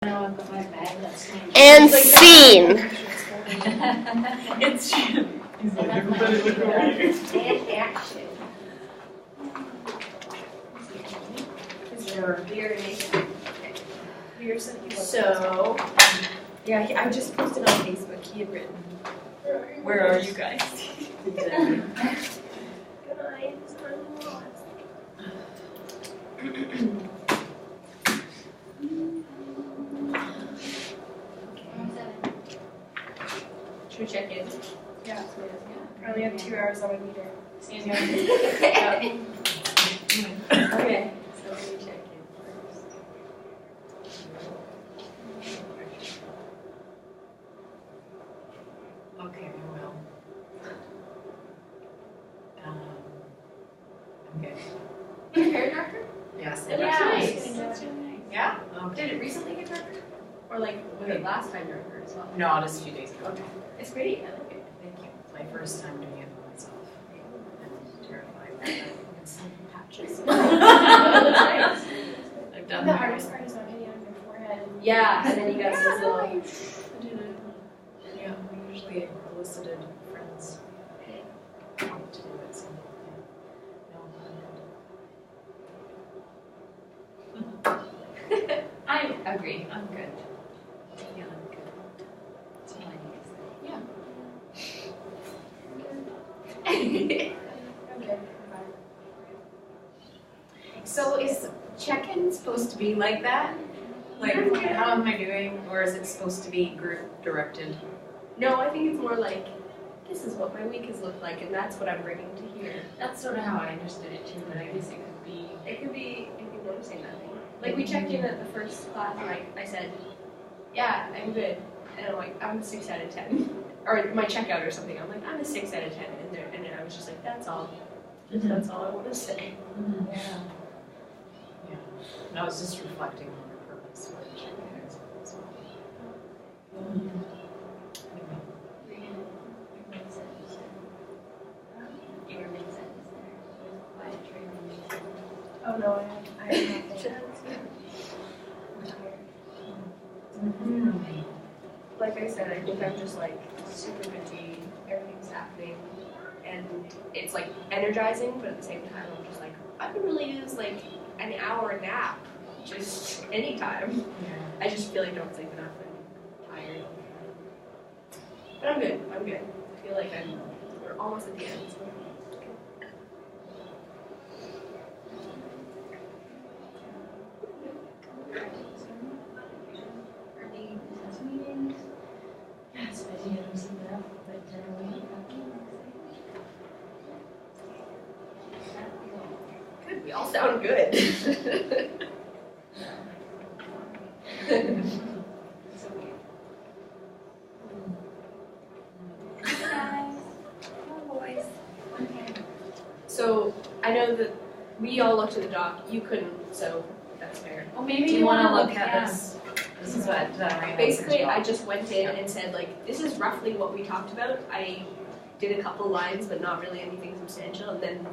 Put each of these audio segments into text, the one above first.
And scene. It's Jim. He's like, everybody look over here. And action. Is your beer nation? So, yeah, I just posted on Facebook. He had written, "Where are you guys?" Good night. Should we check in? Yeah. I only have 2 hours on my meter. Okay, so let me check in first. Okay, I will. I'm good. Your hair darker? Yes. It looks nice. Yeah? Did it recently get darker? Or like, was it last time darker as well? No, just a few days ago. Okay. It's pretty, I like it. Thank you. It's my first time doing it by myself. I'm terrified that I can see patches. It looks nice. I've done The that. hardest part is not hitting on your forehead. Yeah, and then you got this little. I did it. Yeah, we usually elicited friends to do it, so yeah. No, I agree. I'm good. yeah, I'm good. That's all I need to say. Yeah. Okay. So is check-in supposed to be like that? Like, how am I doing? Or is it supposed to be group directed? No, I think it's more like, this is what my week has looked like, and that's what I'm bringing to here. That's sort of how I understood it too, but I guess it could be. It could be noticing nothing. Like we checked in at the first class, and I said, yeah, I'm good. And I'm like, I'm a 6 out of 10. Or my checkout or something. I'm like, I'm a 6 out of 10. And then I was just like, that's all. That's all I want to say. Yeah. Yeah. And I was just reflecting on her purpose for check-in as well. Anyway. You were mid-sentence there. Quiet training. Oh no, I have nothing. Like I said, I think I'm just like super busy. Everything's happening. And it's like energizing, but at the same time, I'm just like, I could really use like an hour nap. Just anytime. I just feel like I don't sleep enough and tired. But I'm good. I'm good. I feel like we're almost at the end. So. Yeah, it's busy. I don't see that, but Good. We all sound good. So I know that we all looked at the doc. You couldn't, so that's fair. well, maybe Do you want to wanna look at this? This is what Raina Basically, I mentioned. just went in and said like, this is roughly what we talked about. I did a couple lines, but not really anything substantial. And then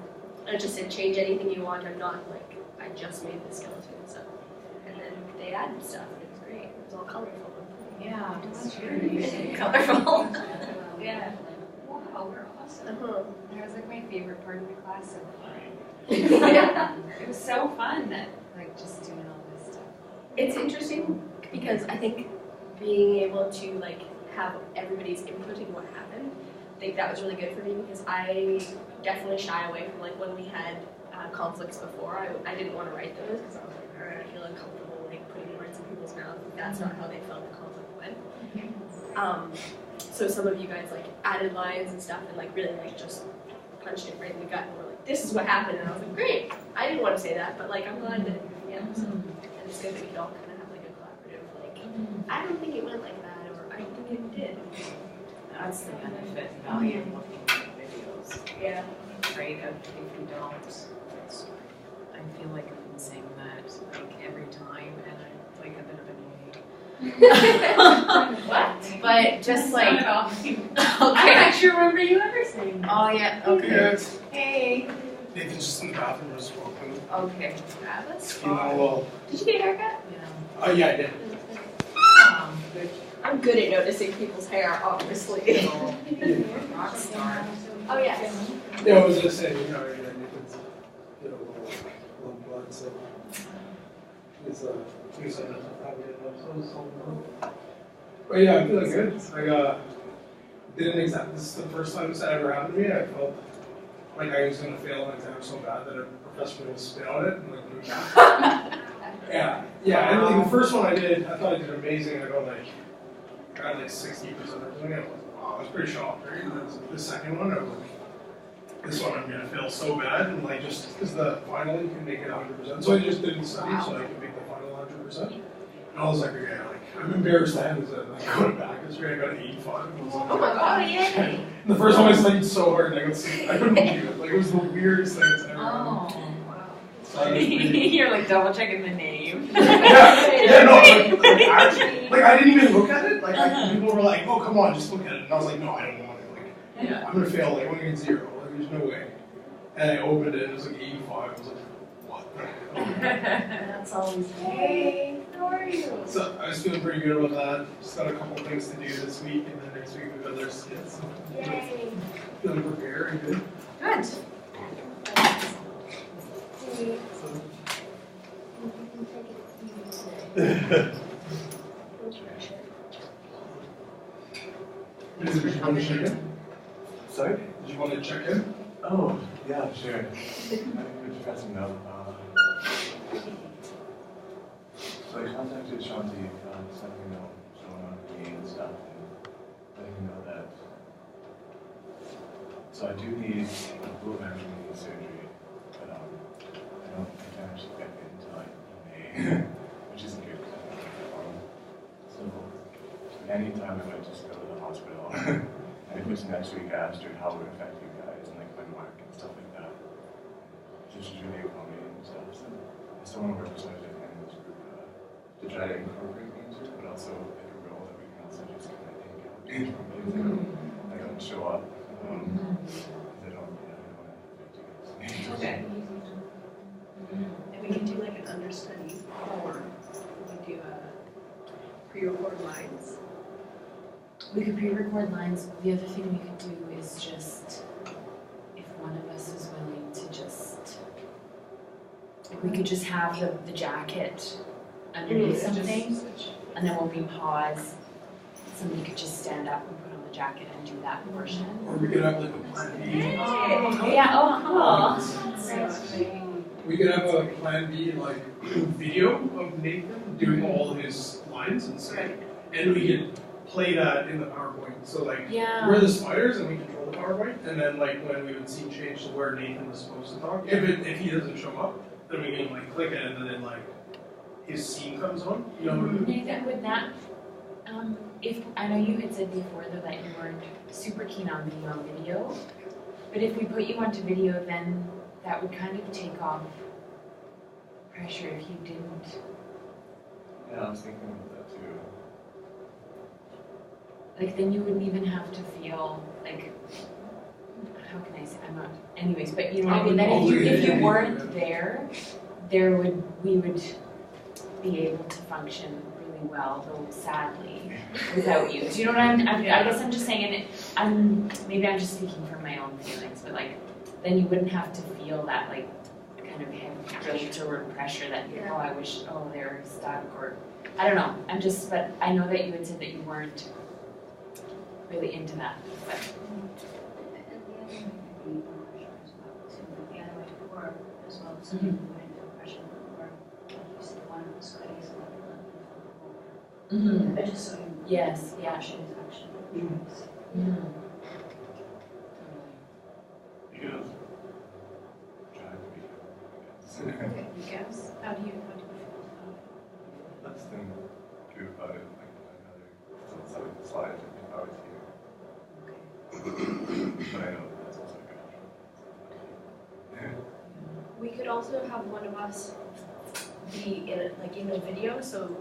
I just said, change anything you want. I'm not like, I just made the skeleton and stuff. And then they added stuff. And it was great. It was all colorful. Yeah, it's very colorful. Yeah. Wow, we're awesome. Uh-huh. That was like my favorite part of the class so far. Yeah. It was so fun, like just doing all this stuff. It's interesting because I think being able to like have everybody's input in what happened, I think that was really good for me because I definitely shy away from like when we had conflicts before. I didn't want to write those because I was like, alright, I feel uncomfortable like putting words in people's mouths. That's not how they felt the conflict went. So some of you guys like added lines and stuff and like really like just punched it right in the gut and were like, this is what happened, and I was like, great. I didn't want to say that, but like I'm glad that so and it's good that we can all kind of have like a collaborative like I don't think it went like that or I don't think it did. That's the benefit and value of looking at videos. Yeah. Right? If you don't, I feel like I've been saying that like every time, and I'm like a bit of an What? But just like, Not at all. okay. I don't actually remember you ever saying that. Oh yeah. Okay. Yes. Hey. Nathan's just in the bathroom, just walking. Okay. Travis? You know, well, Did you get a haircut? Yeah. oh yeah, I did. I'm good at noticing people's hair, obviously. Rock star. Oh, yes. Yeah, I was gonna say, you know, Nathan's, you know, little blood, so. He's a mental probably enough, so. But yeah, I'm feeling good. I didn't exactly, this is the first time this had ever happened to me. I felt like I was gonna fail an exam so bad that a professor would spit on it and like, yeah, and like the first one I did, I thought I did amazing. I got like 60% or something. I was, wow, I was pretty shocked, right? And then the second one, I was like, this one I'm gonna fail so bad, and like just because the final you can make it 100%. So I just didn't study so I could make the final 100%. And I was like, okay, like I'm embarrassed I had to like go back this year. I got an 85. I was like, Oh my god, yay! the first time I studied so hard, and I couldn't believe it. Like it was the weirdest thing that's ever happened. Oh. So I was pretty- You're like double checking the name. yeah, no, like actually, like I didn't even look at it. Like people were like, "Oh, come on, just look at it," and I was like, "No, I don't want it. Like, Yeah. I'm gonna fail. Like, I'm gonna get 0. Like, there's no way." And I opened it, and it was like 85. I was like, "What the hell?" That's always Hey, how are you? So I was feeling pretty good about that. Just got a couple things to do this week, and then next week we've got other skits. So Yay. feeling prepared and good. good. Did you want to check in? Sorry? Did you want to check in? Oh, yeah, sure. I think we're just pressing no. So I contacted Shanti, just letting me know what's going on with me and stuff, and letting me know that. So I do need a fluid management knee surgery, but I don't think I actually get it until like May, which isn't good. So anytime I might just go to the hospital, and if it's next week, I asked her how it would affect you guys and like my mark and stuff like that. Just really accommodating and stuff. So I still want to work with some of the in this group to try to incorporate me into it, but also like a role that we can also just kind of take out if I don't show up. Because I don't want to affect you guys. Okay. And we can do like an understudy, or we do pre-record lines. We could pre-record lines. The other thing we could do is just, if one of us is willing to just, we could just have the jacket underneath something, and then when we pause, somebody could just stand up and put on the jacket and do that portion. Or we could have like a plan B. Yeah, We could have a plan B like video of Nathan doing all his lines and stuff, and we could play that in the PowerPoint. So like Yeah. we're the spiders and we control the PowerPoint, and then like when we would see change to where Nathan was supposed to talk, if he doesn't show up, then we can like click it and then like his scene comes on. You know what I mean? Nathan, would that, if, I know you had said before though that you weren't super keen on being on video, but if we put you onto video, then that would kind of take off pressure if you didn't. Yeah, I was thinking about that too. Like, then you wouldn't even have to feel like, how can I say, I'm not, anyways, but you know what I mean? That if you weren't there, we would be able to function really well, though sadly, without you. Do you know what I guess I'm just saying, and maybe I'm just speaking from my own feelings, but like, then you wouldn't have to feel that like kind of heavy guilt or pressure that oh, I wish, oh, they're stuck, or I don't know. But I know that you had said that you weren't really into that, but. Mm-hmm. I just saw you. Yes, yeah. Actually. Mm-hmm. You know, try to be good, I guess. You guess? How do you feel about Let's think good about it, like another something the slides if I was here. But I know that's also good. We could also have one of us be in a video, so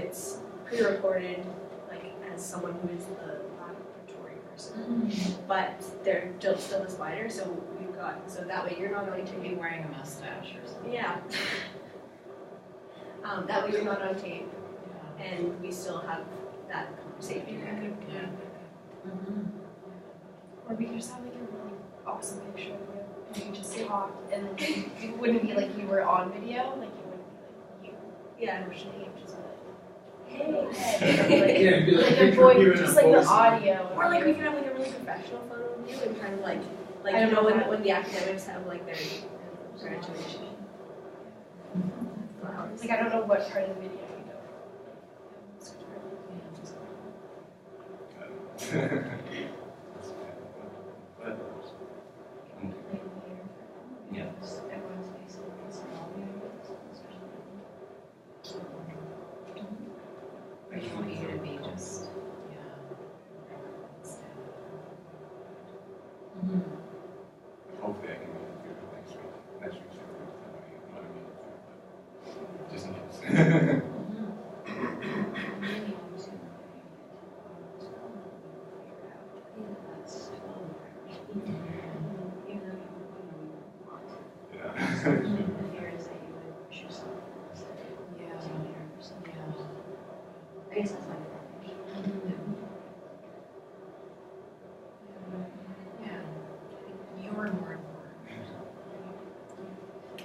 it's pre-recorded, like as someone who is the laboratory person, but they're still the spider. So that way you're not on tape. Maybe wearing a mustache or something. Yeah. That way you're not on tape, and we still have that safety net. Or we could just have like a really awesome picture of you, and you just talk, and then it wouldn't be like you were on video, like it wouldn't be like you Yeah. emotionally, it would just be like, Hey. Yeah, it'd be like like a a picture of you voice, in a just like the pose. audio. Or like we can have like a really professional photo of you and kind of like I you don't know know when the academics have like their graduation. Flowers. Like I don't know what part of the video you know. But, yeah. Or you want you to be just, Hopefully I can make it through next week. Next week's the first time I want to make it through, but just in case. Yeah. You're more important.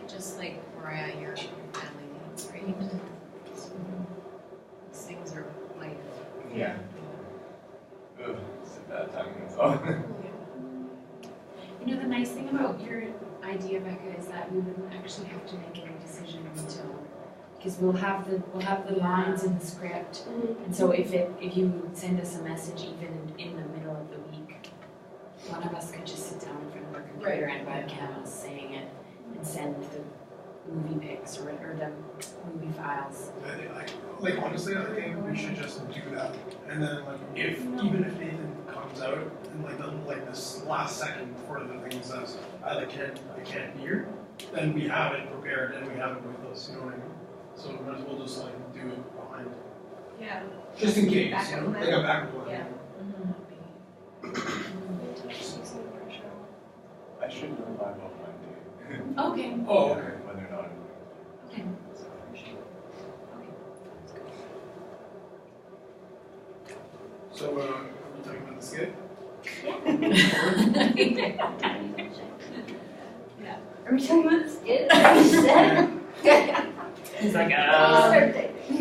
Just like Mariah, your family needs, right? These things are life. Yeah. Ugh, it's a bad time, that's all. You know, the nice thing about your idea, Becca, is that we wouldn't actually have to make any decision until, because we'll have the lines in the script, and so if you send us a message even in the middle of the week, one of us could just sit down in front of our computer and webcam us saying it and send the movie pics or the movie files. Like honestly, I think we should just do that. And then like even if Nathan comes out and like this last second before the thing says I can't be here, then we have it prepared and we have it with us. You know what I mean? So we might as well just like do it behind, Yeah. just in case. Backup You know, plan. like a backup plan. Yeah. I should know by about Monday. Okay. Oh, okay. Whether or not. Okay. So are we talking about the skit? Are we talking about the skit? You said. He's like,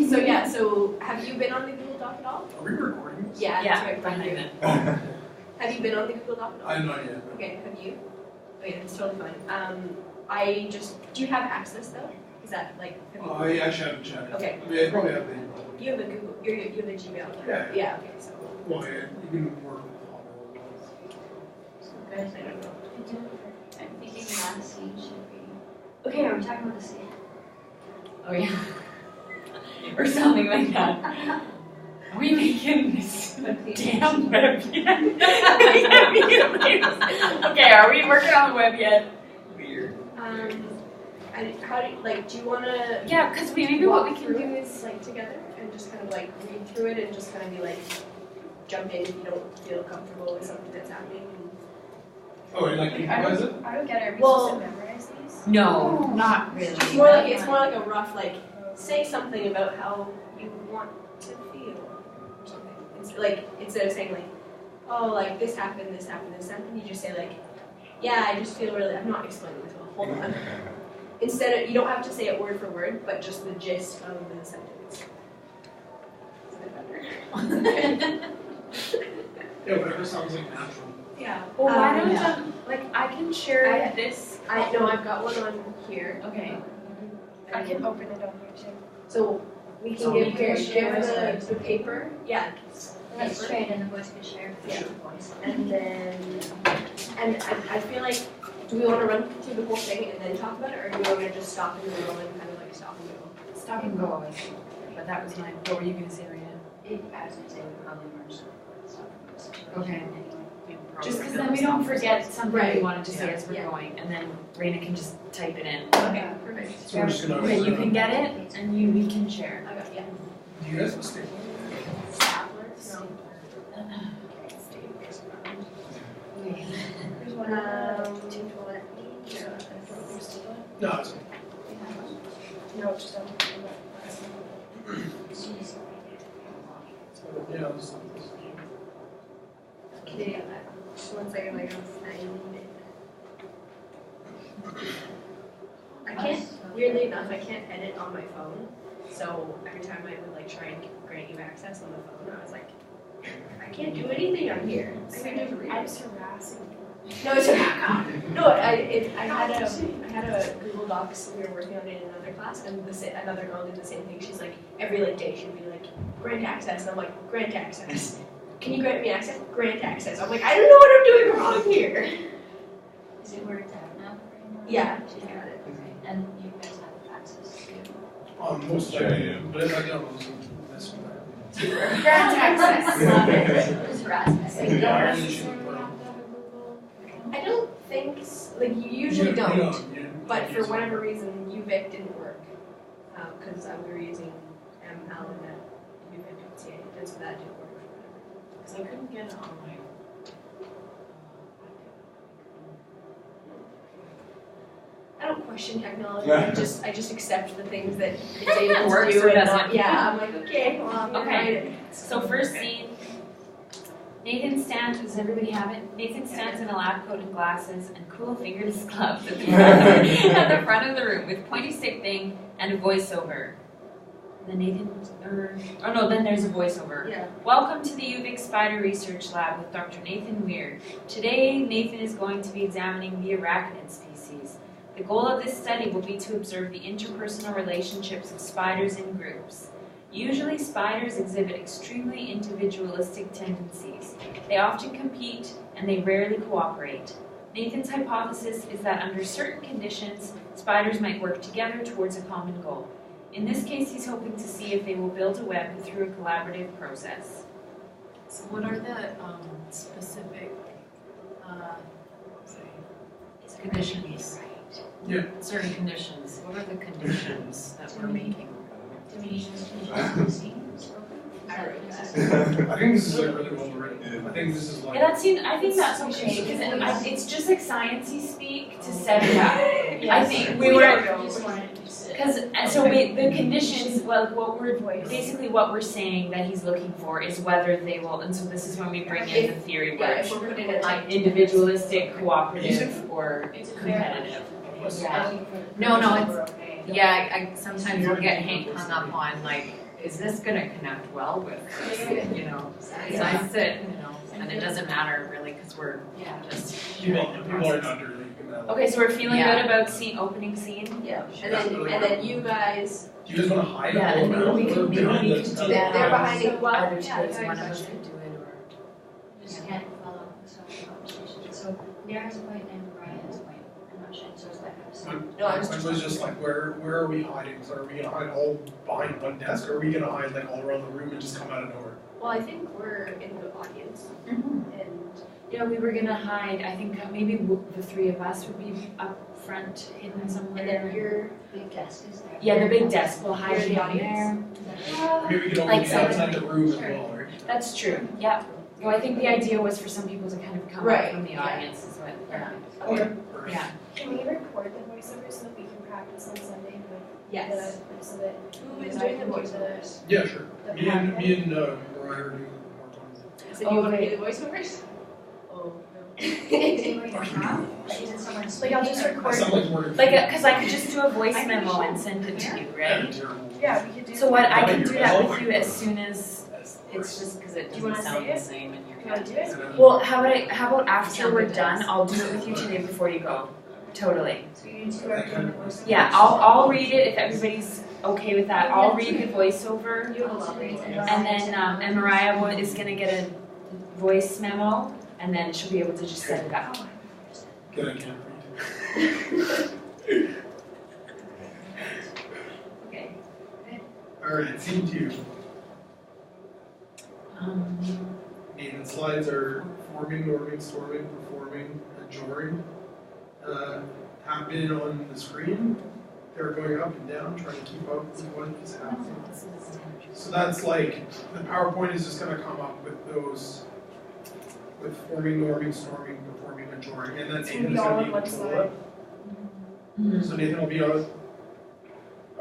So yeah, so have you been on the Google Doc at all? Are we recording this? Yeah, yeah, that's right. behind it. Have you been on the Google Doc at all? I'm not yet. Okay, have you? Okay, that's totally fine. Do you have access though? Is that like, have you? I actually haven't checked. Okay. I mean, I probably have the email. You have a Google, you have a Gmail account? Yeah. Yeah, okay, so. Well, yeah, you can work with Hotmail. Guys, I don't know. I'm thinking last scene should be. Okay, are we talking about the scene? Oh yeah. Or something like that. Are we making this damn web yet? Okay, are we working on the web yet? Weird. And how do you, like, do you wanna Yeah, because maybe what we can do is like together and just kind of like read through it and just kind of be like, jump in if you don't feel comfortable with something that's happening? Oh, and like improvise it? I don't get it. Are we Well- supposed to memorize these? no, not really. It's more like a rough like, say something about how you want to feel or something. It's like, instead of saying like, oh, like this happened, you just say like, yeah, I just feel really, I'm not explaining this well, hold on. Instead of, you don't have to say it word for word, but just the gist of the sentence. Is that better? Yeah, whatever sounds like natural. Yeah. Well, why don't yeah. like I can share I- this? I know I've got one on here. Okay. I can open it on YouTube. So we So can we give can share the paper. Yeah. That's straight and the voice can share. Yeah. And then, and I feel like, do we want to run through the whole thing and then talk about it, or do we want to just stop in the middle and kind of like stop and go? Stop and go. I think. But that was my. What were you gonna say, Rita? I was gonna say we probably merge stuff. Okay. We Just because program then we don't forget something we Right. wanted to say as we're Yeah. going, and then Raina can just type it in. Okay, perfect. So we're just gonna. Okay, you can get it, and we can share. I got, yeah. Do you guys have a staple? Staplers? No. There's one No, it's No, it's just on. I'll just look at this. Okay, just 1 second, I gotta find it. I can't, weirdly enough, I can't edit on my phone. So every time I would like try and grant you access on the phone, I was like, I can't do anything on here. I can just read. I'm just harassing you. No, it's okay. No, I had a Google Docs we were working on it in another class, and another girl did the same thing. She's like, every like day she'd be like, grant access, and I'm like, grant access. Can you grant me access? Grant access. I'm like, I don't know what I'm doing wrong here. Is it where it's at now? Yeah, she got it. Okay, and you guys have access to. Most likely, but if I don't, this one. Grant access. Love it. It's harassment. Yeah, I really should put on. I don't think, like, you usually don't. But for whatever reason, UVic didn't work. Because we were using ML at UVic.ca, and so that didn't work for whatever. Because I couldn't get it on my. I don't question technology. I just accept the things that it's able to Works do or and doesn't. not. Yeah, I'm like, okay, well, I'm gonna Okay. write it. So first scene, Nathan stands, does everybody have it? Nathan stands in a lab coat and glasses and cool fingerless gloves at the at the front of the room with pointy stick thing and a voiceover. And then then there's a voiceover. Yeah. Welcome to the UVic Spider Research Lab with Dr. Nathan Weir. Today, Nathan is going to be examining the arachnid species. The goal of this study will be to observe the interpersonal relationships of spiders in groups. Usually, spiders exhibit extremely individualistic tendencies. They often compete and they rarely cooperate. Nathan's hypothesis is that under certain conditions, spiders might work together towards a common goal. In this case, he's hoping to see if they will build a web through a collaborative process. So what are the specific conditions? Yeah. Certain conditions. What are the conditions that we're making? I wrote that. I think this is like really well written. I think this is like. Yeah, I think that's okay because it's just like sciencey speak to set it up. I think we were because the conditions. Well, what we're saying that he's looking for is whether they will, and so this is when we bring in the theory Yeah, word, if we're putting it like individualistic, cooperative, or competitive. No, it's yeah. I sometimes will get hung up on like, is this gonna connect well with this, you know? So I sit, and it doesn't matter really because we're just. People are under like. Okay, so we're feeling Yeah. good about opening scene. Yeah, and then you guys, Do you guys want to hide Yeah, it all and maybe around? we can- or maybe behind we it? can do they're that. behind it. Well, Either yeah, choice, one of us could do it, or. Just can't follow some conversation. So Darren's point and Brian's point. I'm not sure. So it's like No, I was It was just like, where are we hiding? So are we gonna hide all behind one desk, or are we gonna hide like all around the room and just come out of nowhere? well, I think we're in the audience, Mhm. and Yeah, we were gonna hide, I think maybe the three of us would be up front, hidden somewhere. and then your big desk is there. Yeah, the big desk, we'll hide You're the behind there. Maybe we could Like only be some- outside the room as well, right? That's true, yeah. Well, I think the idea was for some people to kind of come up Right, from the yeah. audience is what, Okay. Perfect. yeah. Can we record the voiceover so that we can practice on Sunday with yes. so that Who is doing the voiceovers? Yeah, sure. the Me and Mariah are doing more times. So you want to do the voiceovers? Oh, Like I'll just I record. sound like we're. Like, cause I could just do a voice memo and send it to you, right? Terrible. Yeah, we could do. So what, I Not can your do that with mouth. you as soon as, it's just because it Do you doesn't wanna sound say the it? same in your You wanna head. do it? well, how about after we're done, I'll do it with you today before you go. Totally. So you two are doing the voiceover. Yeah, I'll read it if everybody's okay with that. I'll read the voiceover. You have a lot of And then, and Mariah is gonna get a voice memo, and then she'll be able to just set it up. Good, I can't read. Okay. Alright, scene 2. Um, Nathan slides are forming, norming, storming, performing, ajoring. Happening on the screen. They're going up and down, trying to keep up with what is happening. So that's like, the PowerPoint is just gonna come up with those, with forming, norming, storming, performing, ajoring, and then It's Nathan is all gonna on be one able to slide. look. So Nathan will be on,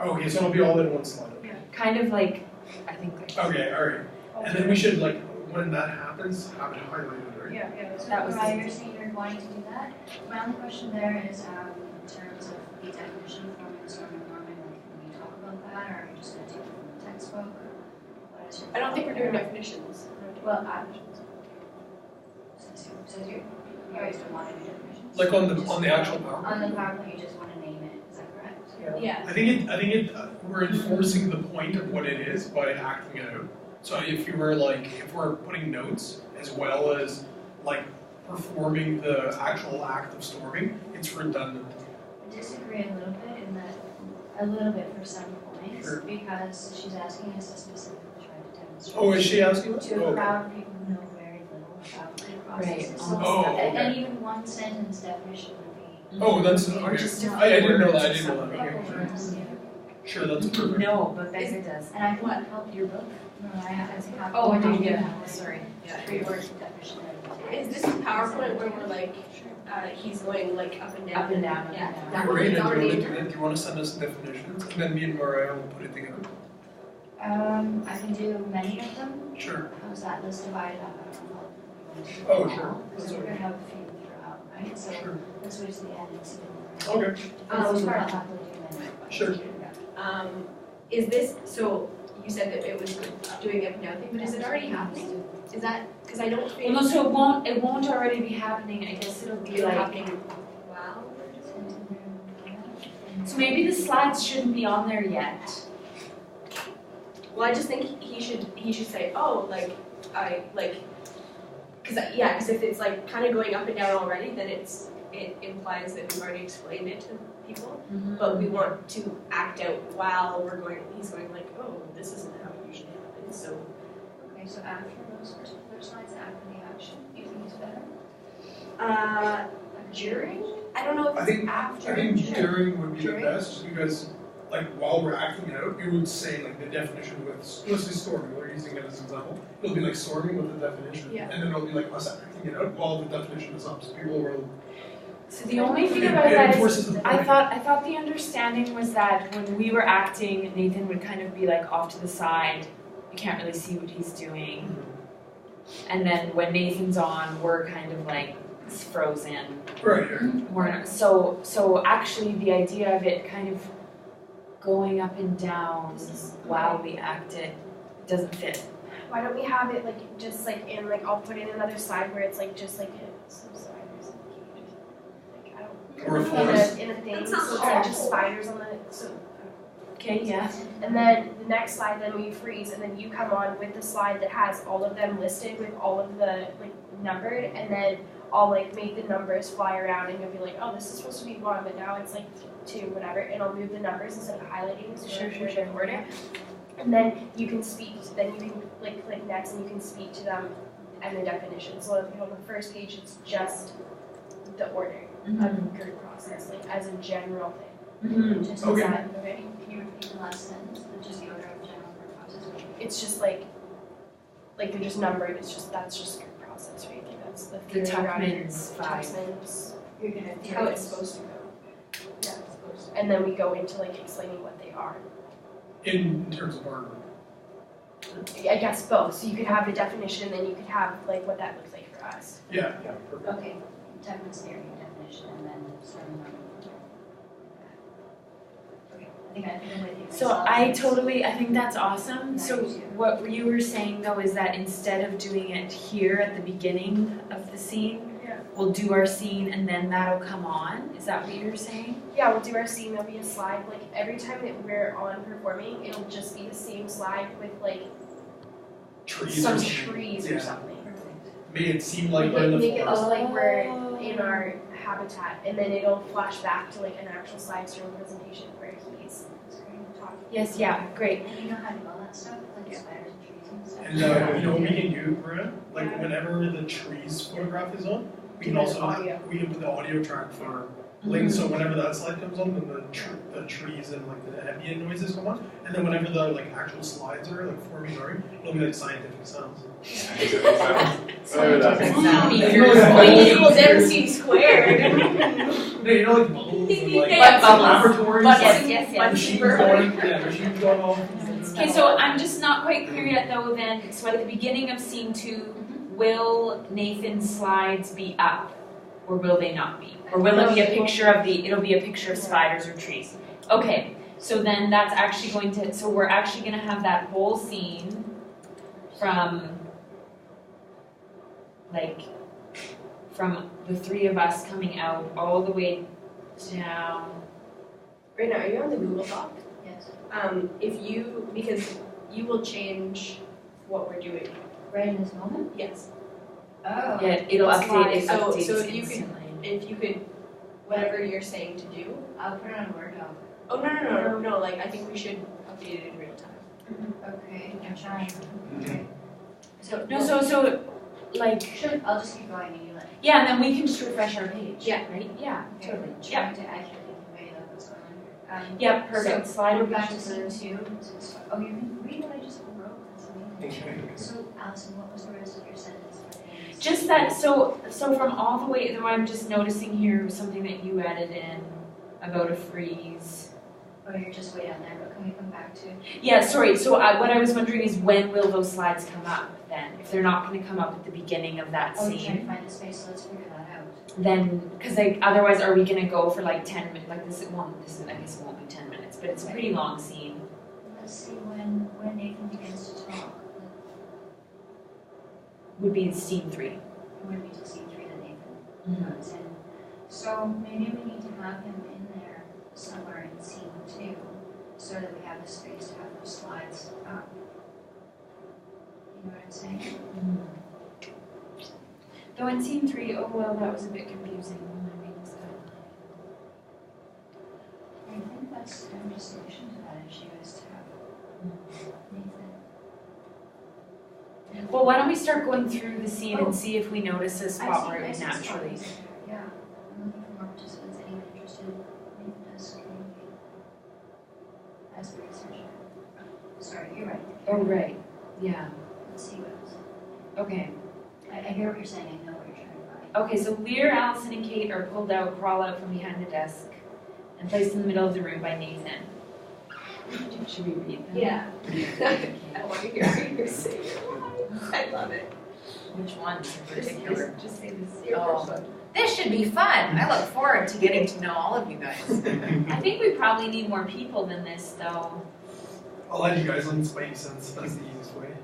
okay, so it'll be all in one slide. kind of like, I think like. Okay, alright. And then we should, like, when that happens, have it highlighted, right? Yeah, yeah. So That was Mariah, the- you're saying you're wanting to do that? My only question there is, in terms of the definition of forming and storming and norming, like, can we talk about that, or are you just gonna take it from the textbook, or what is your? I don't think we're doing thought definitions. Well, so you guys don't want to do definitions? Like on the actual On PowerPoint? the PowerPoint, you just wanna name it, is that correct? Yeah. I think we're enforcing the point of what it is by acting it out. So if we're putting notes as well as like performing the actual act of storming, it's redundant. I disagree a little bit in that, a little bit for some points, Sure. because she's asking us to specifically try to demonstrate. Oh, is she asking us? To a Oh, crowd of people who know very little about the processes. Right. So, Oh, and okay. even one sentence definition would be. Oh, that's, okay. Just I didn't know that, I a didn't know that, couple okay, words, yeah. sure, that's perfect. No, but Becca does. And I can help your book. No, I have, Oh, I did you do get have it? Sorry. Yeah. 3 words definition. Is this PowerPoint where we're like, he's going like up and down? Up and down, up Yeah. and down. That one Great, is do already in you there. want to send us definitions, and then me and Mariah will put it together? I can do many of them. Sure. How's that list divided up? I don't know. Oh, sure. Because we're gonna have a few throughout, right? So Sure. this was the end. Okay. For the most part, I'll happily do many. Sure. Is this, so you said that it was doing up and down thing, but is it already happening? Is that, because I don't Well, think. no, so it won't already be happening, I guess it'll be It's like, happening. Wow. so maybe the slides shouldn't be on there yet. Well, I just think he should say, oh, like, because if it's like kind of going up and down already, then it implies that we've already explained it to people. But we want to act out while he's going like, oh, this isn't how it usually happens, so. Okay, so after those first slides, after the action, do you think it's better? During? I don't know if I it's think- after. I think during would be the During? best, just because, like, while we're acting it out, you would say, like, the definition with, let's say storming, we're using it as an example. It'll be like storming with the definition, Yeah. and then it'll be like us acting it out while the definition is up, so people will. So the only thing It- about it that is, enforces the I point. thought the understanding was that when we were acting, Nathan would kind of be like off to the side, you can't really see what he's doing. And then when Nathan's on, we're kind of like frozen. Right, right. We're not, so actually the idea of it kind of going up and down while we act it doesn't fit. Why don't we have it like just like in like I'll put in another slide where it's like just like some spiders and cages. Like I don't Or a in forest. a thing. That So sounds it's like awful. just spiders on the so Okay, yeah. and then the next slide then we freeze and then you come on with the slide that has all of them listed with all of the like numbered and then I'll like make the numbers fly around and you'll be like, oh, this is supposed to be 1, but now it's like 2, whatever, and I'll move the numbers instead of highlighting so they're in order. And then you can speak, then you can like click next and you can speak to them and the definition. So if on the first page it's just the order of the group process, like as a general thing. Just Okay. okay. Can you repeat the last sentence, just the order of general process? It's just like they're just numbered, it's just that's just group process, right? Like that's the The theory around it. Tuckman's 5. Tuckman's, You're gonna. how it's supposed to go. Yeah, it's supposed to. And then we go into like explaining what they are. In terms of our, I guess both. So you could have the definition, then you could have like what that looks like for us. yeah, perfect. Okay, Tuckman's theory definition, and then starting on. Okay, I think I'm with you. So I think that's awesome. So what you were saying though is that instead of doing it here at the beginning of the scene, Yeah. we'll do our scene and then that'll come on? Is that what you're saying? Yeah, we'll do our scene, there'll be a slide, like every time that we're on performing, it'll just be the same slide with like Trees or some something. trees Yeah. or something. Make it seem like we're in the Make it forest. look like we're Oh. in our habitat, and then it'll flash back to like an actual slide during the presentation where he's talking. Yes, yeah, great. And you know how to do all that stuff, like spiders and trees and stuff? And you know what we can do, Maria? Like whenever the trees photograph is on, we can also we can put the audio track for Link, so whenever that slide comes on, then the trees and like the ambient noises come on, and then whenever the like actual slides are like forming, it'll be like scientific sounds. It will never seem squared. No, you know, like bubbles and like Yeah, bubbles. laboratories, But like yes, machines going, yeah, machines going off. Okay, so I'm just not quite clear yet though then, so at the beginning of scene 2, will Nathan's slides be up? Or will they not be? Or will it be a picture of it'll be a picture of spiders or trees? Okay, so then that's actually going to, so we're actually gonna have that whole scene from the 3 of us coming out all the way down. Right now, are you on the Google Doc? Yes. Because you will change what we're doing. Right in this moment? Yes. Oh. Yeah, it'll update, it So updates if you could- instantly. If you could, whatever you're saying to do. I'll put it on a Word doc. Oh, no, like, I think we should update it in real time. Okay, I'm trying. Okay. So. No, so like, Sure, I'll just keep going and you let me. yeah, and then we can just refresh our page. Yeah. Right? Yeah, totally. I'm Yeah. trying to accurately convey what's going on here. Yeah, perfect. Slide We're over back to pictures. scene 2. Oh, you're gonna read what I just wrote? That's amazing. So, Allison, what was the rest of your sentence? Just that, so from all the way, though I'm just noticing here something that you added in about a freeze. Oh, you're just way down there, but can we come back to? Yeah, sorry, so what I was wondering is when will those slides come up then? If they're not gonna come up at the beginning of that Oh, you're trying to scene, find the space, so let's figure that out. then, because otherwise are we gonna go for like 10 minutes, like this, I guess it won't be 10 minutes, but it's a pretty long scene. Let's see when Nathan begins to talk. Would be scene 3. It would be to scene 3 that Nathan Mhm. comes in. So maybe we need to have him in there somewhere in scene 2 so that we have the space to have those slides up. You know what I'm saying? Though in scene 3, oh well, that was a bit confusing when I made this guideline. I think that's the only solution to that issue is to have Nathan. Well, why don't we start going through the scene and see if we notice a spot where I it see naturally. spots. Yeah, I'm looking for more participants, anyone interested, Nathan does communicate as a researcher. Sorry, you're right. Oh, right. Yeah. Let's see what else. Okay. I hear what you're saying, I know what you're trying to find. Okay, so Lear, Allison, and Kate are pulled out, crawl out from behind the desk, and placed in the middle of the room by Nathan. Should we read them? Yeah. I want to hear what you're saying. I love it. Which ones in particular? Just say this. Oh, this should be fun. I look forward to getting to know all of you guys. I think we probably need more people than this, though. I'll add you guys on Spidey Sense, that's the easiest way.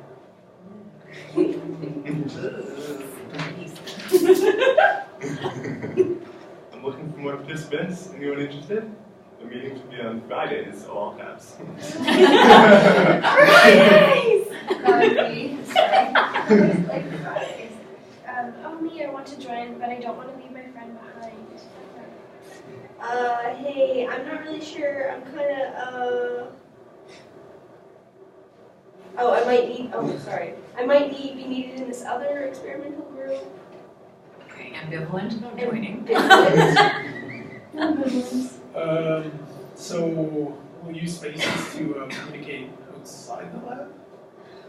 I'm looking for more participants. Anyone interested? The meetings will be on Fridays, all caps. Oh me, I want to join, but I don't want to leave my friend behind. Hey, I'm not really sure. I'm kind of, Oh, I might need, sorry. I might be needed in this other experimental group. Okay, ambivalent about joining. So we'll use spaces to communicate outside the lab?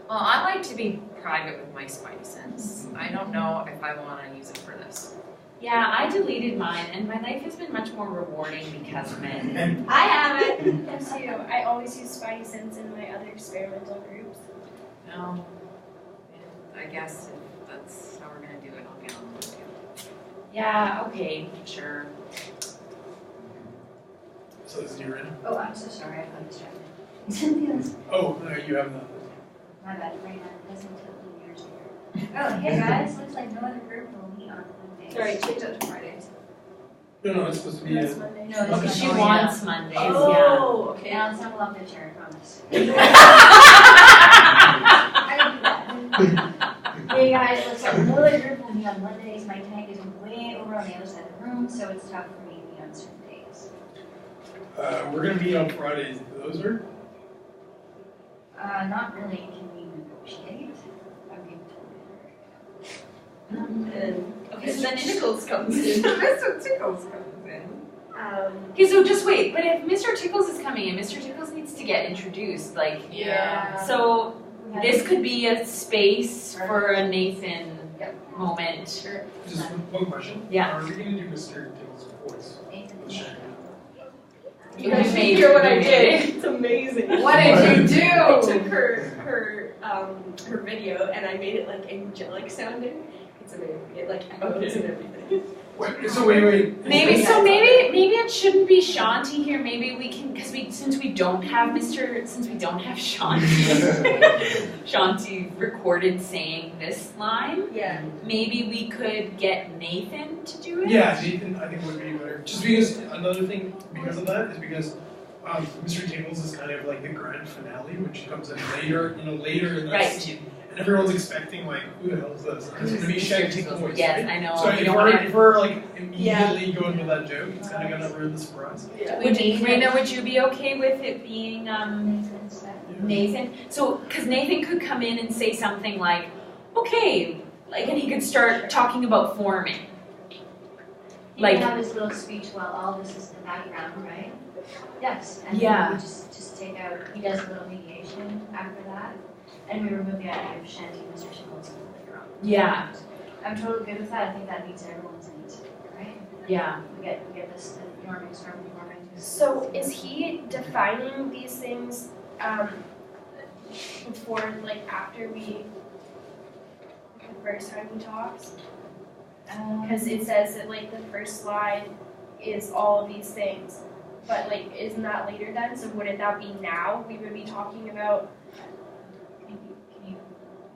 Well, I like to be private with my Spidey sense. I don't know if I want to use it for this. Yeah, I deleted mine, and my life has been much more rewarding because of it. I have it. Me too. I always use Spidey Sense in my other experimental groups. No, I guess if that's how we're gonna do it, I'll get on with it. Yeah, okay, sure. So this is your end? Oh, I'm so sorry, I got distracted. Oh, no, you have nothing. My bad, right now, it doesn't tell me yours here. Oh, hey guys, looks like no other group will meet on Mondays. Sorry, change that to Fridays. No, it's supposed to be That's a... Monday. No, Because this she is wants Mondays, yeah. Oh, okay. And I'll settle up the chair, I promise. Hey guys, looks like no other group will meet on Mondays. My tank is way over on the other side of the room, so it's tough for me to meet on certain days. We're gonna meet on Fridays. Those are? Not really. Can we negotiate? I'd be And Okay, so then Tickles comes in. Mr. Tickles comes in. Okay, so just wait, but if Mr. Tickles is coming in, Mr. Tickles needs to get introduced, like, Yeah. so this could be a space for a Nathan moment. Sure. Just one question. Yeah. Are we gonna do Mr. Tickle's voice? Nathan. Sure. You guys should hear what I did. It's amazing. What did you do? I took her video and I made it like angelic sounding. It's amazing. It like echoes and everything. Wait. Maybe it shouldn't be Shanti here. Maybe we can, since we don't have Shanti recorded saying this line. Yeah. Maybe we could get Nathan to do it. Yeah, Nathan, I think would be better. Just because another thing because of that is because Mystery Tables is kind of like the grand finale, which comes in later in that Right. scene. And everyone's expecting like, who the hell is this? And it's gonna be Shanti's voice. Yes, right? I know. So We if don't we're, wanna- if we're like immediately going with that joke, it's kinda gonna ruin the surprise. Yeah. Rena, would you be okay with it being Nathan's that. Nathan? So, because Nathan could come in and say something like, okay, like, and he could start talking about forming. He Like- can have his little speech while all this is in the background, right? Yes, and Yeah. then we just take out, he does a little mediation after that, and we remove the idea of Shanti and Mr. Shields later on. Yeah. I'm totally good with that, I think that meets everyone's needs, right? Yeah. We get this, the norming, storming, forming. So is he defining these things before, like after the first time he talks? Because it says that like the first slide is all of these things, but like isn't that later then? So wouldn't that be now we would be talking about? Can you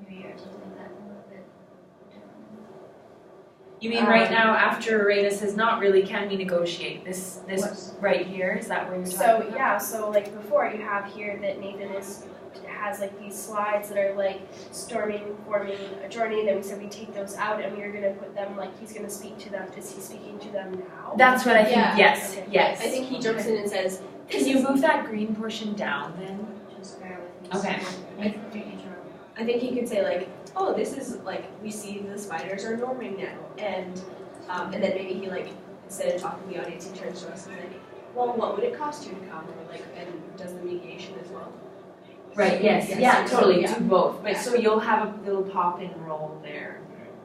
maybe articulate that a little bit differently? You mean right now after Rena says, not really, can we negotiate? This What's- right here, is that where you're talking So about? yeah, so like before you have here that Nathan has like these slides that are like storming, forming, adjourning, then we said we take those out and we are gonna put them like he's gonna speak to them. Is he speaking to them now? That's what I think, Yeah. yes, Okay. yes. I think he jumps in and says, Can you move that green portion down then? Just bear with me. Okay. Nathan, do you intro? I think he could say like, oh, this is like, we see the spiders are norming now. And then maybe he like, instead of talking to the audience, he turns to us and like, well, what would it cost you to come? Or like, and does the mediation as well. Right, yes, Yes. yeah, totally, Yeah. do both. But Yeah. so you'll have a little pop and roll there.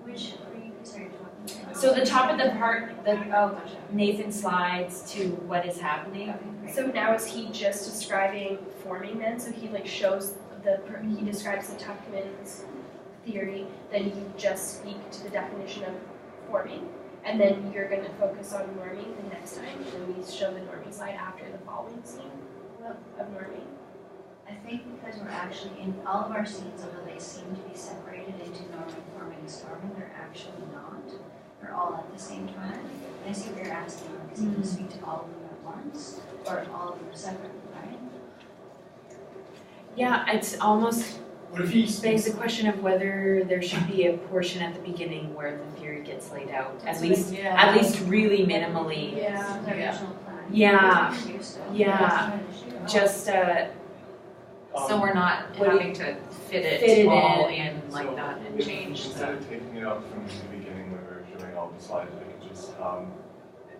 Which, were you talking about? So the top of the part, Oh, gotcha. Nathan slides to what is happening. Okay, great. So now is he just describing forming then? So he like shows he describes the Tuckman's theory, then you just speak to the definition of forming, and then you're going to focus on norming the next time, and then we show the norming slide after the following scene of norming. I think because we're actually in all of our scenes, although they seem to be separated into norming, forming, and storming, they're actually not. They're all at the same time. And I see what you're asking, is he going to speak to all of them at once, or all of them separately, right? Yeah, it's almost What if he begs speaks? the question of whether there should be a portion at the beginning where the theory gets laid out, at least really minimally. Yeah. This is our original plan. Yeah. It's you still. Yeah. That's what I should- Just So we're not What do you- having to fit Fit it it all in. in like that and If- change Instead the. of taking it out from the beginning when we were showing all the slides, I could just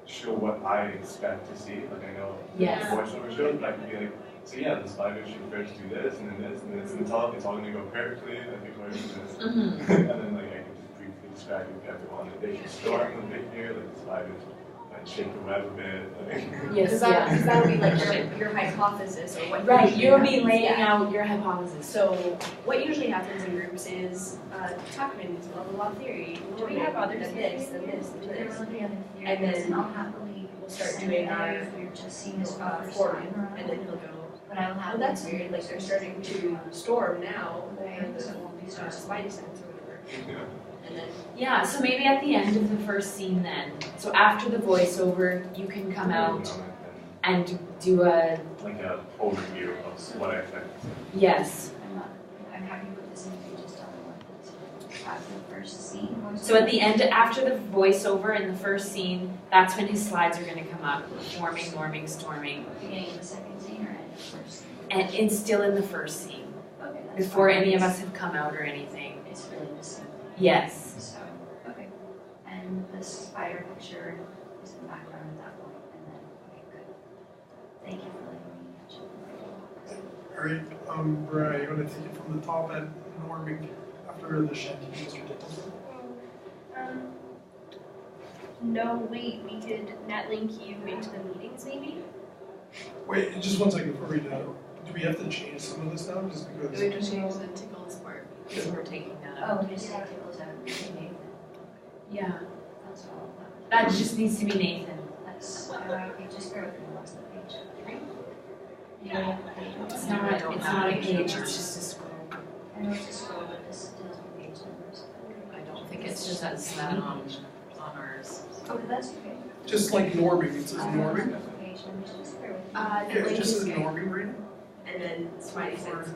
show what I expect to see. Like I know Yes. the voiceover shows, but I could be like, so yeah, the spiders should first do this and then this and this, and it's all gonna go perfectly, like according to this. Mhm. And then like I could just briefly describe it to everyone that they should storm a bit here, like the spiders might shake the web a bit. Like, Yes, Because yeah. that would be like your hypothesis or what Right, usually you'll be happens. laying Yeah. out your hypothesis. So what usually happens in groups is Tuckman's blah blah blah theory. Do we have others? Then this, then this, then There this. will be other And theories, then and I'll happily we'll start send doing it our out if you're just seeing this for the first forming, time. and then he'll go, But I will oh, have. that's weird, like they're starting to storm now, Right, or the so it won't be so spidey sense or whatever. And then Yeah, so maybe at the end of the first scene then. So after the voiceover, you can come out and do a, like a overview of what I expect. yes. I'm happy with this if you just tell me what it's after the first scene. So at the end, after the voiceover in the first scene, that's when his slides are gonna come up, forming, norming, storming. Beginning of the second scene or end of the first scene? And it's still in the first scene, Okay, that's before fine. any of us have come out or anything. It's really the same. Yes. So, okay. And the spider picture is in the background at that point, and then, okay, good. Thank you for letting me catch up. Alright, Brian, you wanna take it from the top and norming after the Shanti Mr. Dickens? No, wait, we could netlink you into the meetings maybe? Wait, just one second before we do that. Do we have to change some of this now, just because? We just change the tickles part. So we're taking that out. Oh, we just have to close out. Okay, Yeah, that's all. that just needs to be Nathan. That's, okay, just bear with me, what's the page? Yeah, It's not a page, it's just a scroll. I know it's a scroll, but this deals with page numbers. I don't think it's just as that on ours. Oh, that's okay. Just like norming, it says norming. Page numbers, just bear with me. Yeah, The it link just is says good. norming right now. And then Spidey says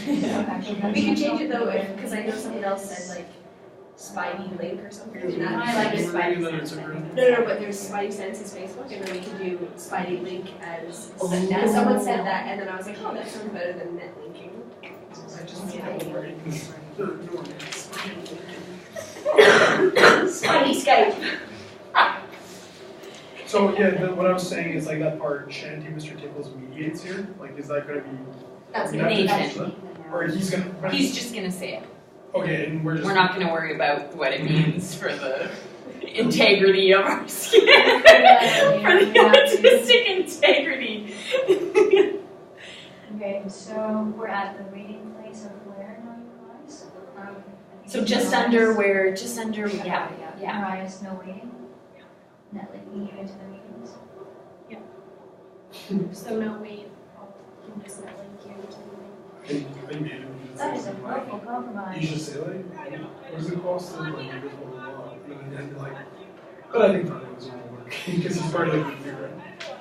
his Actually, We can change it though, that's because I know someone else said like Spidey link or something. Because And that- I like it's Spidey then it's Sense. agreed. No, but there's Spidey Sense's Facebook, and then we can do Spidey Link as. Oh. And someone said that, and then I was like, oh, that sounds better than net linking. I just need norming, because they're normies. Spidey Skype. So, yeah, what I was saying is like that part, Shanty Mr. Tickles mediates here, like is that gonna be? That's we have to Nathan. change that? Or he's gonna? He's just gonna say it. Okay, and we're just. We're not gonna worry about what it means for the integrity of our skin. For the artistic integrity. Okay, so we're at the reading place of where now, you guys? So just under, yeah. Mariah's no waiting? Net linking you into the meetings? So no, wait, I'll just not link you to the I made him. That is a wonderful You compromise. should say like, what does it cost to like make this one law? And then like, but I think probably was gonna work because he's part of like the theory.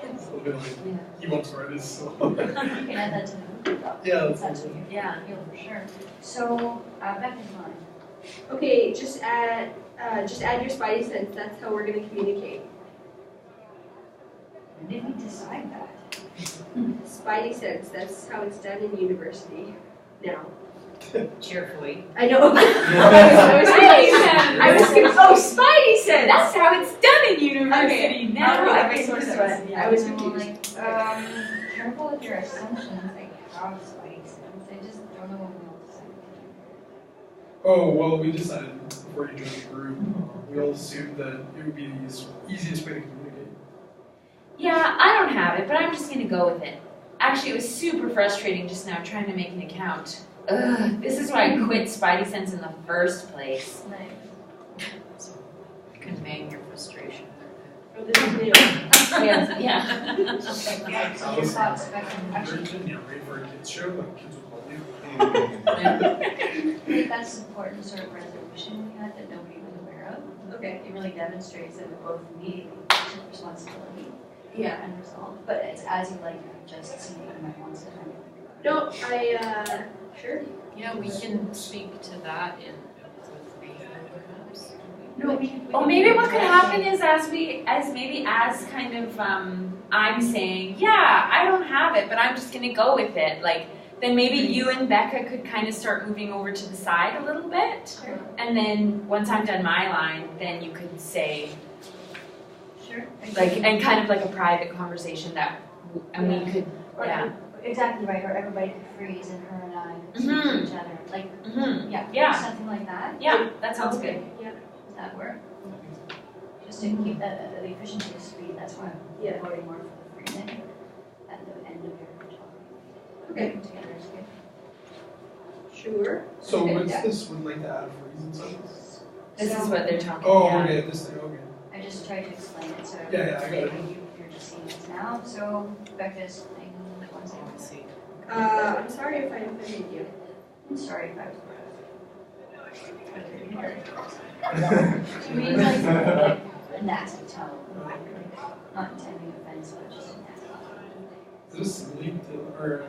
It's a little bit like he wants artists, so. You can add that to the group. Yeah, That's that's what you Yeah. feel for sure. So, Becca's line. Okay, just add your Spidey Sense. That's how we're gonna communicate. When did we decide that? Spidey Sense. That's how it's done in university now. Cheerfully. I know. I was thinking, oh, Spidey said that's how it's done in university Okay. now. Okay, That makes more sense. sense. Yeah. I was So, confused. like, careful with your assumptions, like how Spidey sense. I just don't know what we all decided. Oh, well, we decided before you joined the group, we all assumed that it would be the easiest way to communicate. Yeah, I don't have it, but I'm just gonna go with it. Actually, it was super frustrating just now trying to make an account. Ugh, this is why I quit Spidey Sense in the first place. Conveying your frustration. Oh, this is new. Yeah. Yeah, your thoughts, Becca. Actually, Yeah, right for a kids show, like kids will call you. I think that's an important sort of resolution we had that nobody was aware of. Okay. It really demonstrates that we both immediately took responsibility Yeah. and resolved. But it's as you like, you just see it in wants to kind of think about it. No, sure. Yeah, we can speak to that in with Nathan perhaps. No, Oh, maybe what could happen is as kind of I'm saying, yeah, I don't have it, but I'm just gonna go with it. Like then maybe you and Becca could kind of start moving over to the side a little bit, and then once I'm done my line, then you could say Sure. like and kind of like a private conversation that, and we could, Or- yeah. Exactly right, or everybody could freeze and her and I could speak Mhm. to each other. Like, Mm-hmm. yeah, Yeah. something like that. Yeah, that sounds good. Okay. Yeah. Does that work? Just to keep the efficiency of speed, that's why I'm Yeah. voting more for the freezing at the end of your talk. Okay. Working together is good. Sure. So Okay, what's yeah. this, would like to add a freeze and sentence? This is what they're talking Oh, about. okay, this thing, okay. I just tried to explain it, so Yeah, I got it. you're just seeing it now. So Becca's thing, one second. I'm sorry if I offended you. I'm sorry if I was. I You mean like a nasty tone, not intending offense, but just a nasty tone. Is this synonym to, or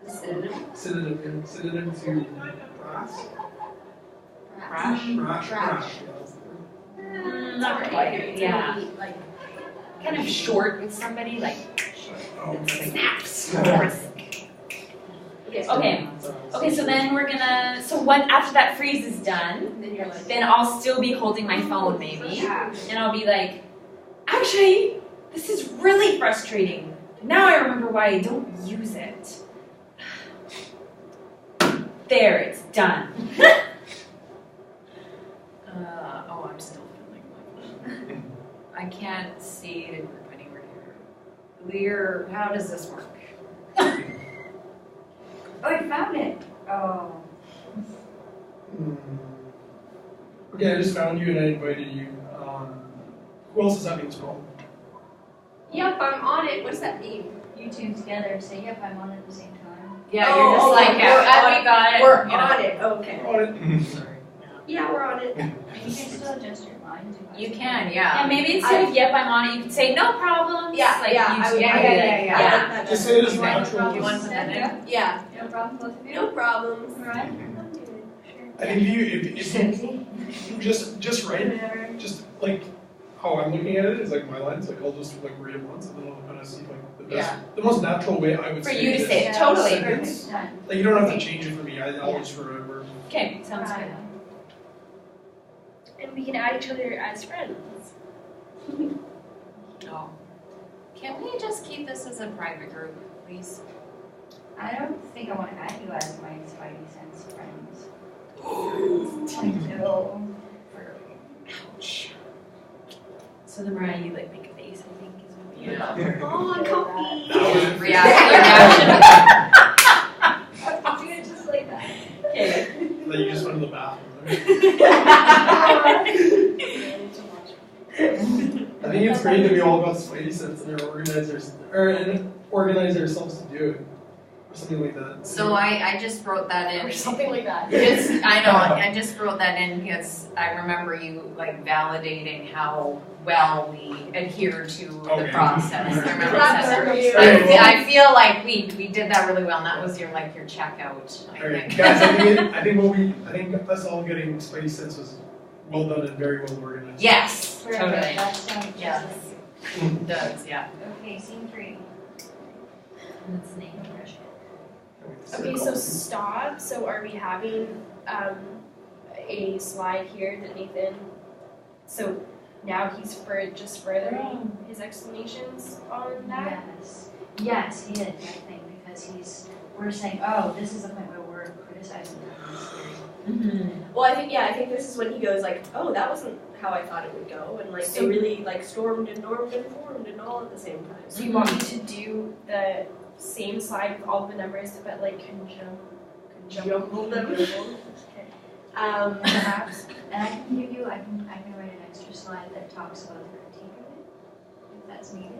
The synonym. synonym to brass? Crash? Brash, brash. Not quite, yeah. Like, Kind of short with somebody, like Oh, okay. snaps. okay. Okay, so then we're gonna, so what, after that freeze is done, Then you're like, then I'll still be holding my phone maybe, yeah. and I'll be like, actually, this is really frustrating. Now I remember why I don't use it. There, it's done. Oh, I'm still feeling like that. I can't see the group anywhere here. how does this work? Oh, I found it. Oh. Okay, I just found you and I invited you. Who else is having this problem? Yep, I'm on it. What does that mean? You two together and say, yep, I'm on at the same time. Yeah, you're just like, we're yeah, we got it. We're you know. on it. Okay. On it. Sorry. Yeah, we're on it. You can still adjust your lines. You can, yeah. Yeah, maybe instead of yep, I'm on it, you could say no problems. Yeah, like yeah, you I would yeah, like yeah, that. yeah, I yeah. like that Just better. say it as You want- natural. You want to put that in? Yeah, No problem, both of you? no problems. Alright. I think if you just write, Whatever. just like how I'm looking at it is like my lines, like I'll just like read it once and then I'll kind of see like the best, the most natural way I would For say you to this say it, totally. sentence. Done. Like you don't have to change it for me, I'll just remember. Okay, sounds Alright. good. And we can add each other as friends. Oh. Can we just keep this as a private group, please? I don't think I want to add you as my Spidey Sense friends. I know. Ouch. So the Mariah, you like make a face, I think, is what you Oh, comfy. That was it. Reaction. I'm doing it just like that. Okay. Then you just went to the bathroom. I think it's great that we all got Spidey sense and are organize ourselves to do it. Or something like that. So I just wrote that in. Or something like that. Just, I know, I just wrote that in because I remember you like validating how well we adhere to the Okay. process. I remember Claps that. for you. I feel like we did that really well, and that was your checkout, I Alright, think. guys, I think us all getting Spidey sense was well done and very well organized. Yes, Perfect. totally. That sounds just Yes. like you. It does, yeah. Okay, scene 3. That's name. Okay, so stop. So are we having a slide here that Nathan? So now he's just furthering his explanations on that. Yes, he is, I think, because we're saying, oh, this is the point where we're criticizing Nathan's theory. Mm-hmm. Well, I think this is when he goes like, oh, that wasn't how I thought it would go, and like So- they really like stormed and normed and formed and all at the same time. So you want me to do the same slide with all of the numbers, but like Jumble them. perhaps? And I can give you, I can write an extra slide that talks about the critique of it, if that's needed.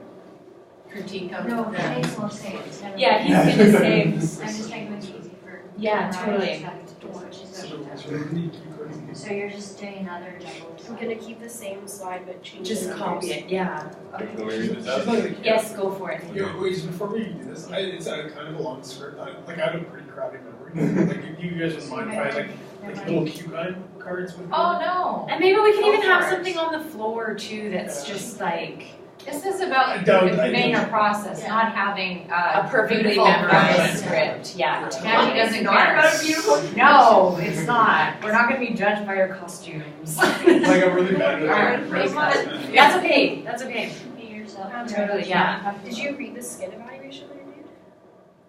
Critique of No, the- Chase will say it. Never Yeah, mind. he's gonna say. I'm just trying to make it easy for. Yeah, Mariah totally. just having to do what she's doing. So you're just doing another jumbled I'm slide. gonna keep the same slide but change Just the copy numbers. it, yeah. Can we read this She's out? not gonna care. Yes, go for it. Yeah, wait, before we do this, it's a kind of a long script. I have a pretty crappy memory. Like, if you guys wouldn't mind if I had like little cue cards with me? Oh, no. And maybe we can Go even have for it. something on the floor too that's just like This is about I don't- information or process, not having a perfectly beautiful memorized process. script, yeah. Magic doesn't Not care. about a beautiful. No, it's not. We're not gonna be judged by our costumes. Like I'm really bad Alright, at make that. That's okay, that's okay. Be yourself. Totally, yeah. Did you read the skit evaluation that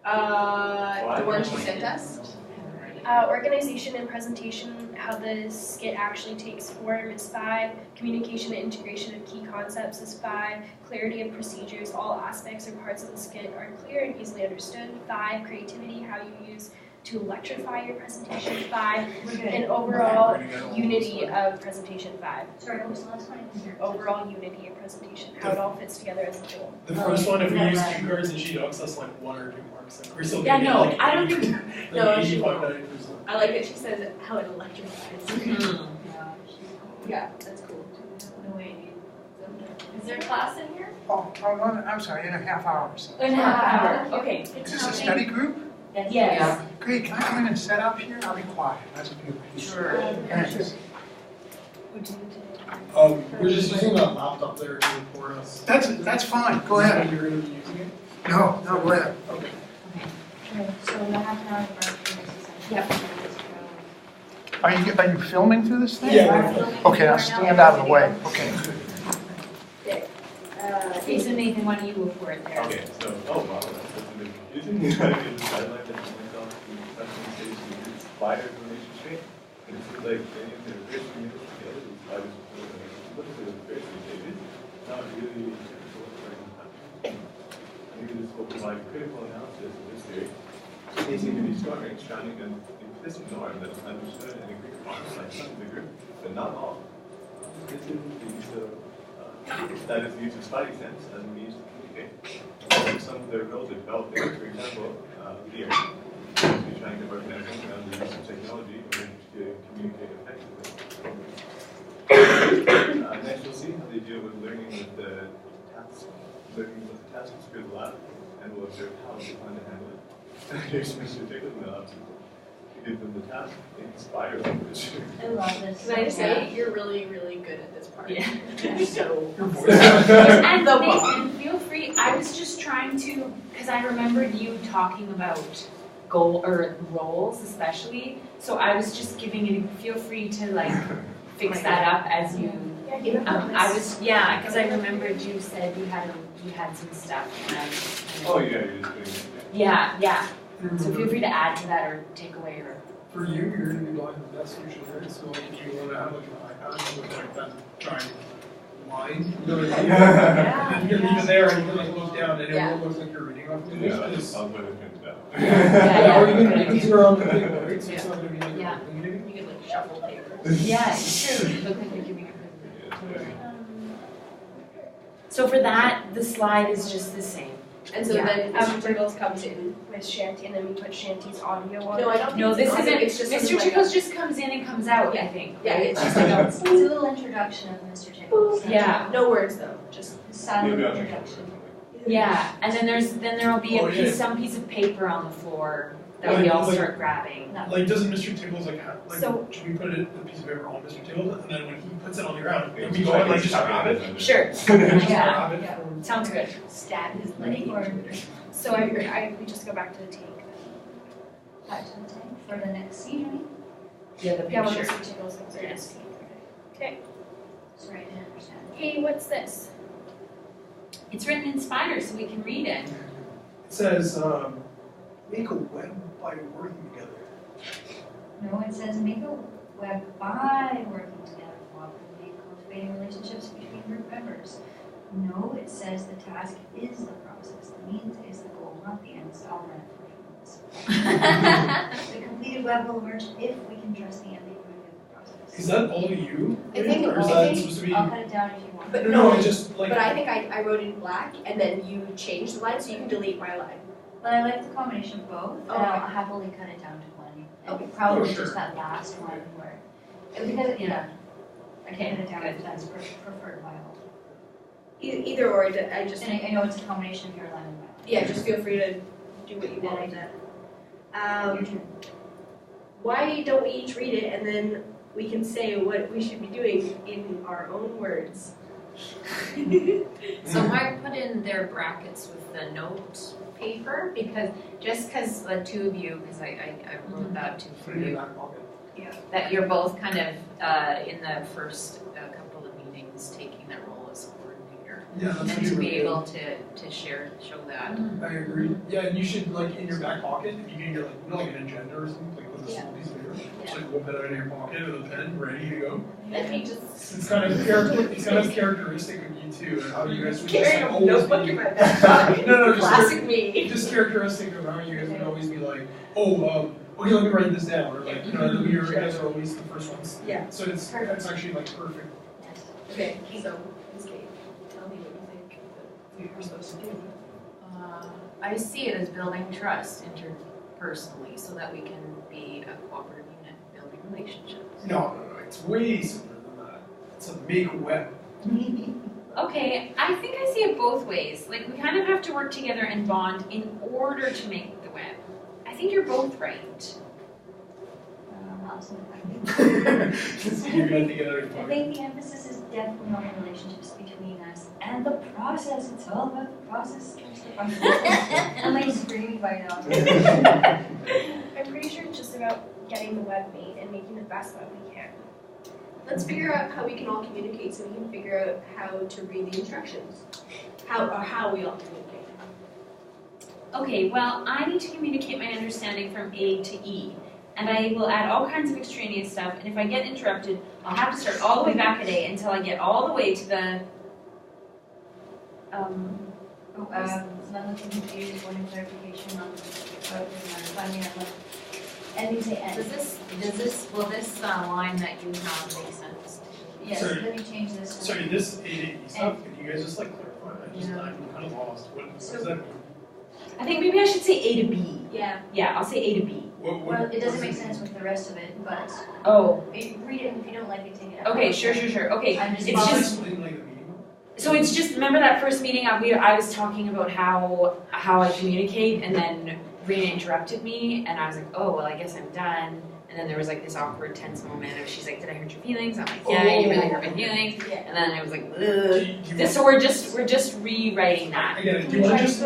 I did? The one she sent us. Organization and presentation, how the skit actually takes form is 5. Communication and integration of key concepts is 5. Clarity of procedures, all aspects or parts of the skit are clear and easily understood. 5. Creativity, how you use to electrify your presentation. 5. We're good. And overall unity of presentation. 5. Sorry, what was the last one? I didn't hear. Overall unity of presentation, how it all fits together as a whole. The first one, if we Yeah, use right. cue cards and she ducks us like 1 or 2 marks, like we're still Yeah, getting no, like I don't 80, think- like No, she 85, won't. 90%. I like that she says how it electrifies. Mm. Yeah, that's cool. No way. Is there class in here? Oh, I'm sorry, in a half hour or so. In a half hour, okay. Is this a study group? Yes. Great, can I come in and set up here? I'll be quiet, that's beautiful. Sure. Thanks. We're just using that laptop there to record us. That's fine, go Is that ahead. how you're gonna be using it? No, go ahead. Okay. Okay, so the half an hour break for this is Yep. Are you filming through this thing? Yeah. Okay, I'll stand out of the way, okay. Okay, so Nathan, why don't you go for it there? Okay, so, oh wow, that's a bit confusing. I can just highlight that myself to professional stage to its spiders relationship. And it seems like they need their first few minutes together, the spiders will look at the first few pages. Not really difficult for them. will provide critical analysis of this theory, seem to be strongly surrounding an implicit norm that is understood and agreed upon by some of the group, but not all. This is the use of, that is the use of spidey sense as a means to communicate. Some of the roles are developing, for example, here, we're trying to organize around the use of technology in order to communicate effectively. Next, we'll see how they deal with learning with the tasks of the lab, and we'll observe how they plan to handle it. Here's Mr. Tickle and the lab to give them the task in spider language. I love this. Can I just say, you're really, really good at this part. Yeah. So. And Nathan, feel free, I was just trying to, because I remembered you talking about goal or roles especially, so I was just giving you, feel free to like fix that up as you, I was, yeah, because I remembered you said you had some stuff and I was kind of, Oh yeah, you're just doing it. yeah, so feel free to add to that or take away or. For you, you're gonna be behind the desk usually, right? So like, if you wanna have like an iPad with like that giant line, you know what I mean? Yeah. You can leave it there and you can like look down and it Yeah. won't look like you're reading off of it. Yeah, It's- I'll put it into that. Yeah, or you good can idea. zero on the table, right? So it's Yeah. not gonna be like Yeah. bleeding. You could like shuffle paper. Yeah, it's true, you look like you're giving a presentation. Yeah. So for that, the slide is just the same. And so Yeah. then Mr. Tickles comes in. With Shanty, and then we put Shanty's audio on. No, I don't think No, it's this an audio, isn't, it's just Mr. something like Tickles just comes in and comes out, I think. Yeah, it's just like a It's a little introduction of Mr. Tickles. Yeah. no words though, just Silent Maybe I'll check it out or introduction. something. Yeah, and then there'll be Oh, a yeah. piece, some piece of paper on the floor that Like- we all like- start grabbing. Like, doesn't Mr. Tickles like have, like, So- should we put it, the piece of paper on Mr. Tickles, and then when he puts it on the ground, Yeah, then we go and like just grab it? Sure, Just Yeah. grab it Yeah. from- sounds good. stab his leg. So we just go back to the tank. Back to the tank for the next scenery. Yeah, the Yeah, when picture. Mr. Tickles comes in. Yes. Okay. Sorry, I didn't understand. Hey, what's this? It's written in Spider, so we can read it. It says, make a web by working together. No, it says make a web by working together cooperatively, cultivating relationships between group members. No, it says the task is the process, the means is the goal, not the end. So I'll run it for you. The completed web will emerge if we can trust the ambiguity of the process. Is that all you? I think- Or is I that think- supposed to be? I'll cut it down if you want. But No, it's just like. But I think I wrote in black and then you changed the line so you can delete my line. But I like the combination of both, and Okay. I'll happily cut it down to one. And Okay. probably Oh, sure. just that last one where, because, yeah, I Okay, cut it down good. if that's preferred by all. Either or, I just, And I know it's a combination of your line and my line. yeah, just feel free to do what you Then want I with did. that. Your turn. Why don't we each read it and then we can say what we should be doing in our own words? So I put in their brackets with the note paper because the two of you, because I wrote that too for Put it in you, your back pocket. that you're both kind of in the first couple of meetings taking that role as coordinator. Yeah, that's And what to you be were able to show that. I agree. Yeah, and you should like in your back pocket, if you can get like, you know, like an agenda or something, like with a Yeah. small piece of paper. Just like whip it out of your pocket with a pen, ready to go. Let me just It's kind of characteristic of you too, and how you guys would just carry like a always notebook be. in my back. No, Classic me. just characteristic of how you guys would always be like, okay, let me write this down, or like, you know, you guys are always the first ones. Yeah. So that's actually like perfect. Yes. Okay, so, Ms. Kate, tell me what you think that we're supposed to do. I see it as building trust interpersonally so that we can be a cooperative unit, building relationships. No, it's way simpler than that. It's a make web. Okay, I think I see it both ways. Like, we kind of have to work together and bond in order to make the web. I think you're both right. Awesome. You're gonna think it I think the emphasis is definitely on the relationships between us and the process. It's all about the process. I'm like screaming by now. I'm pretty sure it's just about getting the web made and making the best web we can. Let's figure out how we can all communicate so we can figure out how to read the instructions. How we all communicate. Okay, well, I need to communicate my understanding from A to E. And I will add all kinds of extraneous stuff, and if I get interrupted, I'll have to start all the way back at A until I get all the way to the, I'm looking confused, wanting clarification on, finding out what, and you say and. Will this line that you have make sense? Yes, Sorry. let me change this. Sorry, this 880 stuff, could you guys just like clarify? I'm kind of lost. What does that mean? I think maybe I should say A to B. Yeah. Yeah, I'll say A to B. Well, it doesn't make sense with the rest of it, but Oh, read it, and if you don't like it, take it out. okay, sure. Okay, I'm just it's following. just, Explain like the meaning. so it's just, remember that first meeting, I was talking about how I communicate, and then Rena interrupted me, and I was like, oh, well, I guess I'm done. And then there was like this awkward, tense moment of she's like, did I hurt your feelings? I'm like, yeah, you really hurt my feelings. And then I was like, ugh. So we're just rewriting that. Again, do Can you we want try to just?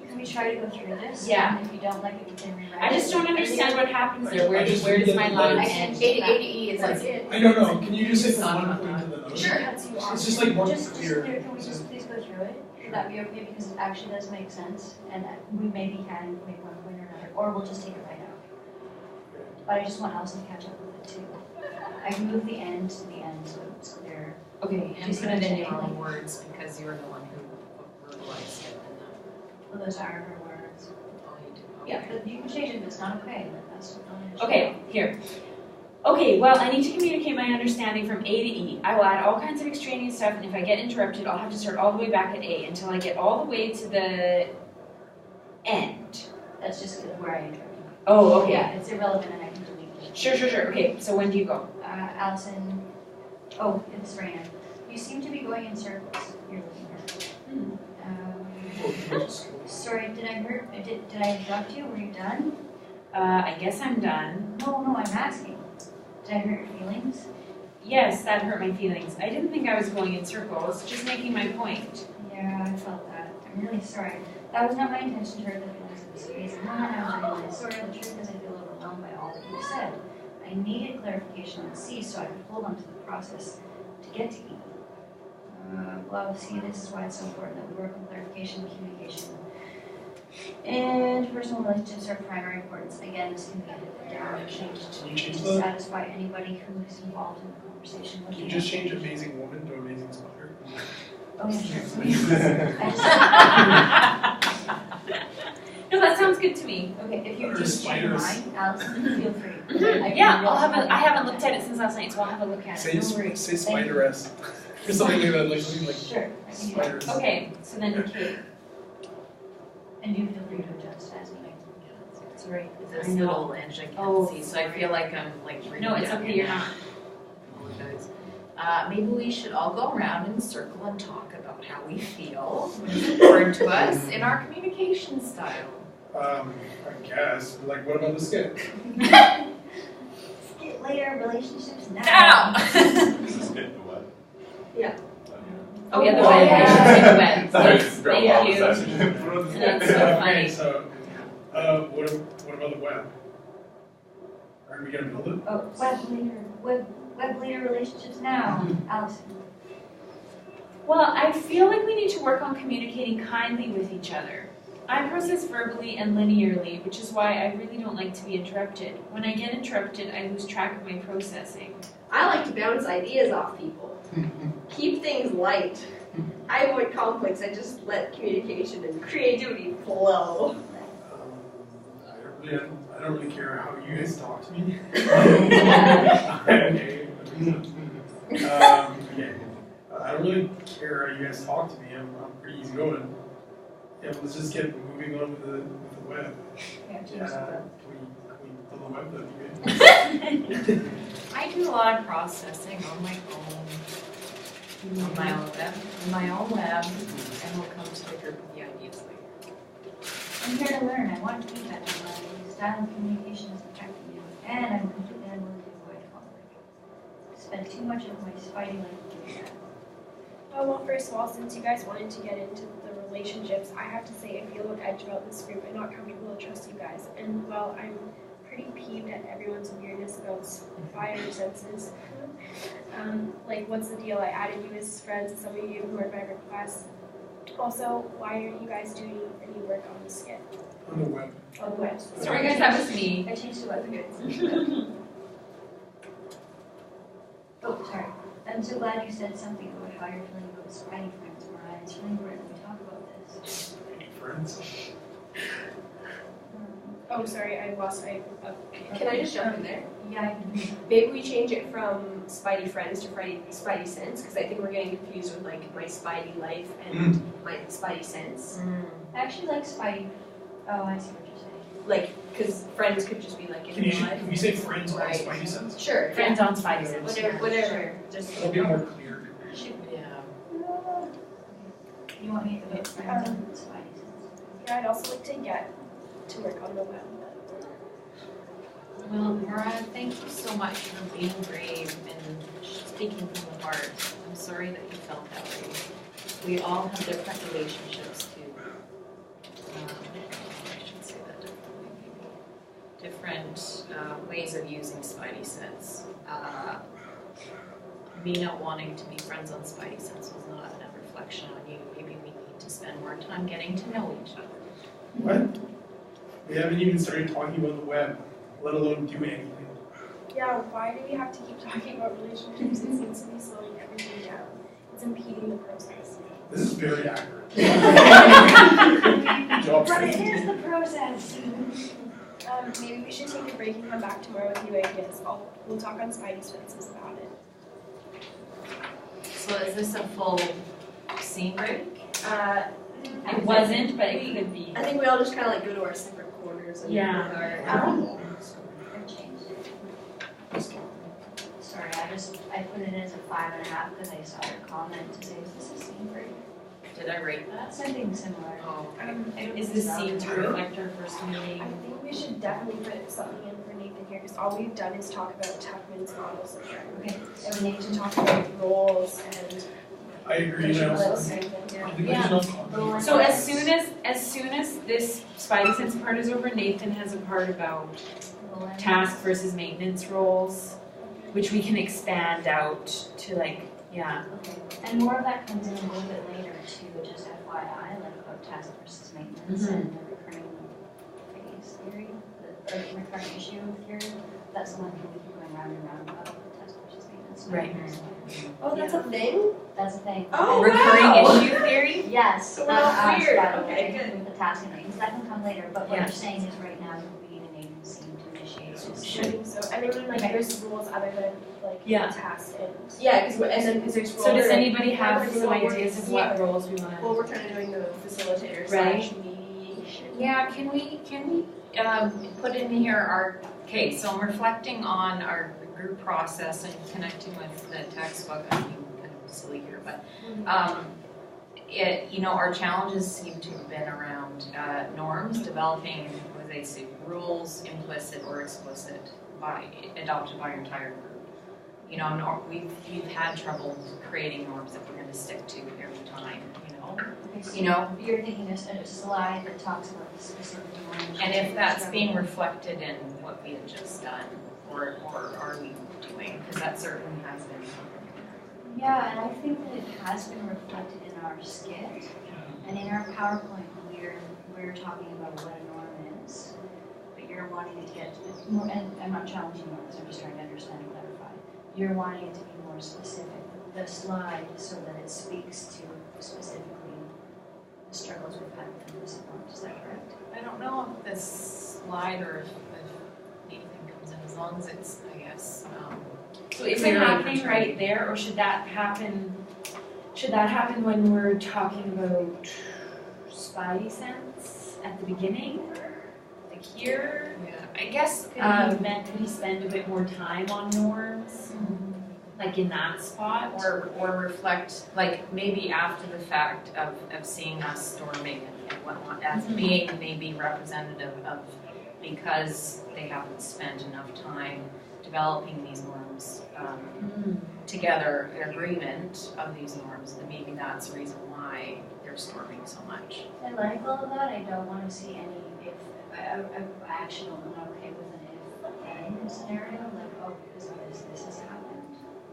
can we try to go through this? Yeah. And if you don't like it, you can rewrite it. I just don't understand what happens there. Where I just does my read line it. end? ADE is like, I don't know, can you just say from one point to the other? Sure. It's just like more Just clear. clear, can we just please go through it? Would that be okay, because it actually does make sense, and we maybe can make one point or another, or we'll just take it right out. But I just want Allison to catch up with it too. I can move the end to the end, so it's clear. Okay, And put it in your own words because you're the one who verbalized it and Well, those are her words. the Yeah, but you can change it if it's not okay, but that's not an issue. okay, here. Okay, well, I need to communicate my understanding from A to E. I will add all kinds of extraneous stuff, and if I get interrupted, I'll have to start all the way back at A until I get all the way to the end. That's just where I interrupt. Oh, okay. Yeah, it's irrelevant and I can delete it. Sure. Okay, so when do you go? Allison, oh, it's Raina. You seem to be going in circles. You're looking at it. Sorry, did I interrupt you? Were you done? I guess I'm done. No, I'm asking. Did I hurt your feelings? Yes, that hurt my feelings. I didn't think I was going in circles, just making my point. Yeah, I felt that. I'm really sorry. That was not my intention to hurt the feelings of this case. No, I was really sorry. The truth is I feel overwhelmed by all that you said. I needed clarification on C so I could hold on to the process to get to E. Well, see, this is why it's so important that we work on clarification and communication. And personal relationships are of primary importance. Again, this can be edited down or changed Can you change to that? satisfy anybody who is involved in the conversation. Can you just change amazing woman to amazing spider? Oh, yeah, sure. No, that sounds good to me. Okay, if you Or just change your spiders. mind, Allison, feel free. Yeah, I haven't looked at it since last night, so I'll have a look at it. No worries. Say spideress. Or something like that, like Sure, I can do that. spiders. Okay, so then K. And you feel free to adjust as needed. Sorry. This I know. little edge I can't Oh, see, so I feel like I'm like reading No, it's down okay, your you're neck. not. Apologize. Maybe we should all go around in a circle and talk about how we feel, what is important to us in our communication style. I guess. Like, what about the skit? Skit later, relationships now. Skip the what? Oh, yeah, the Oh, web. yeah. The web. Yes, thank you. you. That's so Okay, funny. so, what about the web? Are we gonna build it? Oh, web leader relationships now, Allison. Well, I feel like we need to work on communicating kindly with each other. I process verbally and linearly, which is why I really don't like to be interrupted. When I get interrupted, I lose track of my processing. I like to bounce ideas off people. Keep things light. I avoid conflicts. I just let communication and creativity flow. I don't really care how you guys talk to me. Okay. I don't really care how you guys talk to me. I'm pretty easygoing. Yeah, let's just get moving on with the web. Yeah, Can we build a web that'd be good? I do a lot of processing on my own. On my own web, and we'll come to the group of the ideas later. I'm here to learn. I want to be better. My style of communication is affecting you, and I'm completely unwilling to avoid conflict. Spend too much of my fighting like doing that. Well, first of all, since you guys wanted to get into the relationships, I have to say I feel an edge about this group. I'm not comfortable to trust you guys. And while I'm pretty peeved at everyone's weirdness about fire senses, like, what's the deal? I added you as friends, and some of you who are my requests. Also, why aren't you guys doing any work on the skit? On the web. Oh, web. Sorry guys, that was me. I changed to web. Oh, sorry. I'm so glad you said something about how you're feeling about Spidey friends, Mariah. It's really important that we talk about this. friends. Oh, sorry, I lost my. Can I just jump in there? Yeah, Maybe we change it from Spidey Friends to Spidey Sense, because I think we're getting confused with like my Spidey Life and my Spidey Sense. I actually like Spidey. Oh, I see what you're saying. Like, because Friends could just be like in real life. Can we say friends on Right. Spidey Sense? Sure. Friends on Spidey Sense. Whatever. Just It'll be more clear. Yeah. You want me to put friends on Spidey? Yeah, I'd also like to get to work on the web. Well, Mariah, thank you so much for being brave and speaking from the heart. I'm sorry that you felt that way. We all have different relationships to, I should say that differently, maybe. Different ways of using Spidey Sense. Me not wanting to be friends on Spidey Sense was not a reflection on you. Maybe we need to spend more time getting to know each other. What? We haven't even started talking about the web, let alone do anything. Yeah, why do we have to keep talking about relationships? It seems to be slowing everything down. It's impeding the process. This is very accurate. Good job, But Steve. it is the process. Maybe we should take a break and come back tomorrow with new ideas. We'll talk on Spidey Senses about it. So is this a full scene break? It wasn't, but it could be. I think we all just kind of like go to our separate corners and Yeah. with our. I've changed it. Sorry, I put it as a 5.5 because I saw your comment to say, is this a scene break? Did I rate that? Something similar. Oh, Is this scene to reflect our first meeting? I think we should definitely put something in for Nathan here because all we've done is talk about Tuckman's models of structure. Okay. So we need to talk about roles and I agree, visual now. strength. I think there's enough content. So as soon as this Spidey Sense part is over, Nathan has a part about task versus maintenance roles, which we can expand out to like, yeah. Okay. And more of that comes in a little bit later too, just FYI, like about task versus maintenance and the recurring phase theory, the recurring issue theory. That's the one thing we keep going round and round about, task versus maintenance. Right. Oh, that's a thing? That's a thing. Oh, Recurring wow. issue theory? Yes, So not that's us, weird. by the Okay, way, good. with the task and maintenance. That can come later, but what Yeah. you're saying is right now we need an agency to initiate this. I think so. And then like there's rules other than like Yeah. tasks and Yeah, because and then because there's roles. So does anybody have Like, some well, we're- ideas of what roles we want well, to? we're kind of doing the facilitator Right. / mediation. Yeah, can we put in here okay, so I'm reflecting on our group process and connecting with the textbook. I'm being kind of silly here, but our challenges seem to have been around norms, developing, what they say, rules, implicit or explicit, adopted by our entire group. We've had trouble creating norms that we're going to stick to every time. You're thinking of a slide that talks about the specific norms. And if that's being reflected in what we had just done, or are we doing? Because that certainly has been. Yeah, and I think that it has been reflected in our skit, and in our PowerPoint, we're talking about what a norm is, but you're wanting it to get more, and I'm not challenging norms, I'm just trying to understand and clarify. You're wanting it to be more specific, the slide, so that it speaks to specifically the struggles we've had with implicit norms, is that correct? I don't know if this slide or if anything comes in, as long as it's, I guess. So is it clearly happening portrayed. right there, or should that happen? Should that happen when we're talking about Spidey Sense at the beginning, like here? Yeah, I guess. Could he spend a bit more time on norms, like in that spot? Or reflect, like maybe after the fact of seeing us storming and whatnot, as being maybe representative of, because they haven't spent enough time developing these norms together, an agreement of these norms, then maybe that's the reason why they're storming so much. I like all of that, I don't want to see any if, I actually am not okay with an if-then scenario, like, oh, because of this has happened.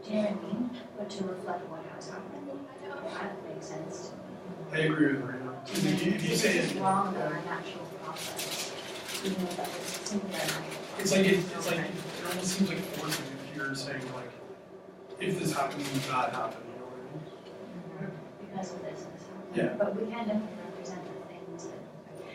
Do you know what I mean? But to reflect what has happened, that makes sense to me. I agree with Marina. If you say It's it, wrong in our natural process, even if that was simply our natural it's like it almost seems like forcing if you're saying like, if this happened, that happened, you know what I mean? because of this and this happened. Yeah. But we can definitely represent the things that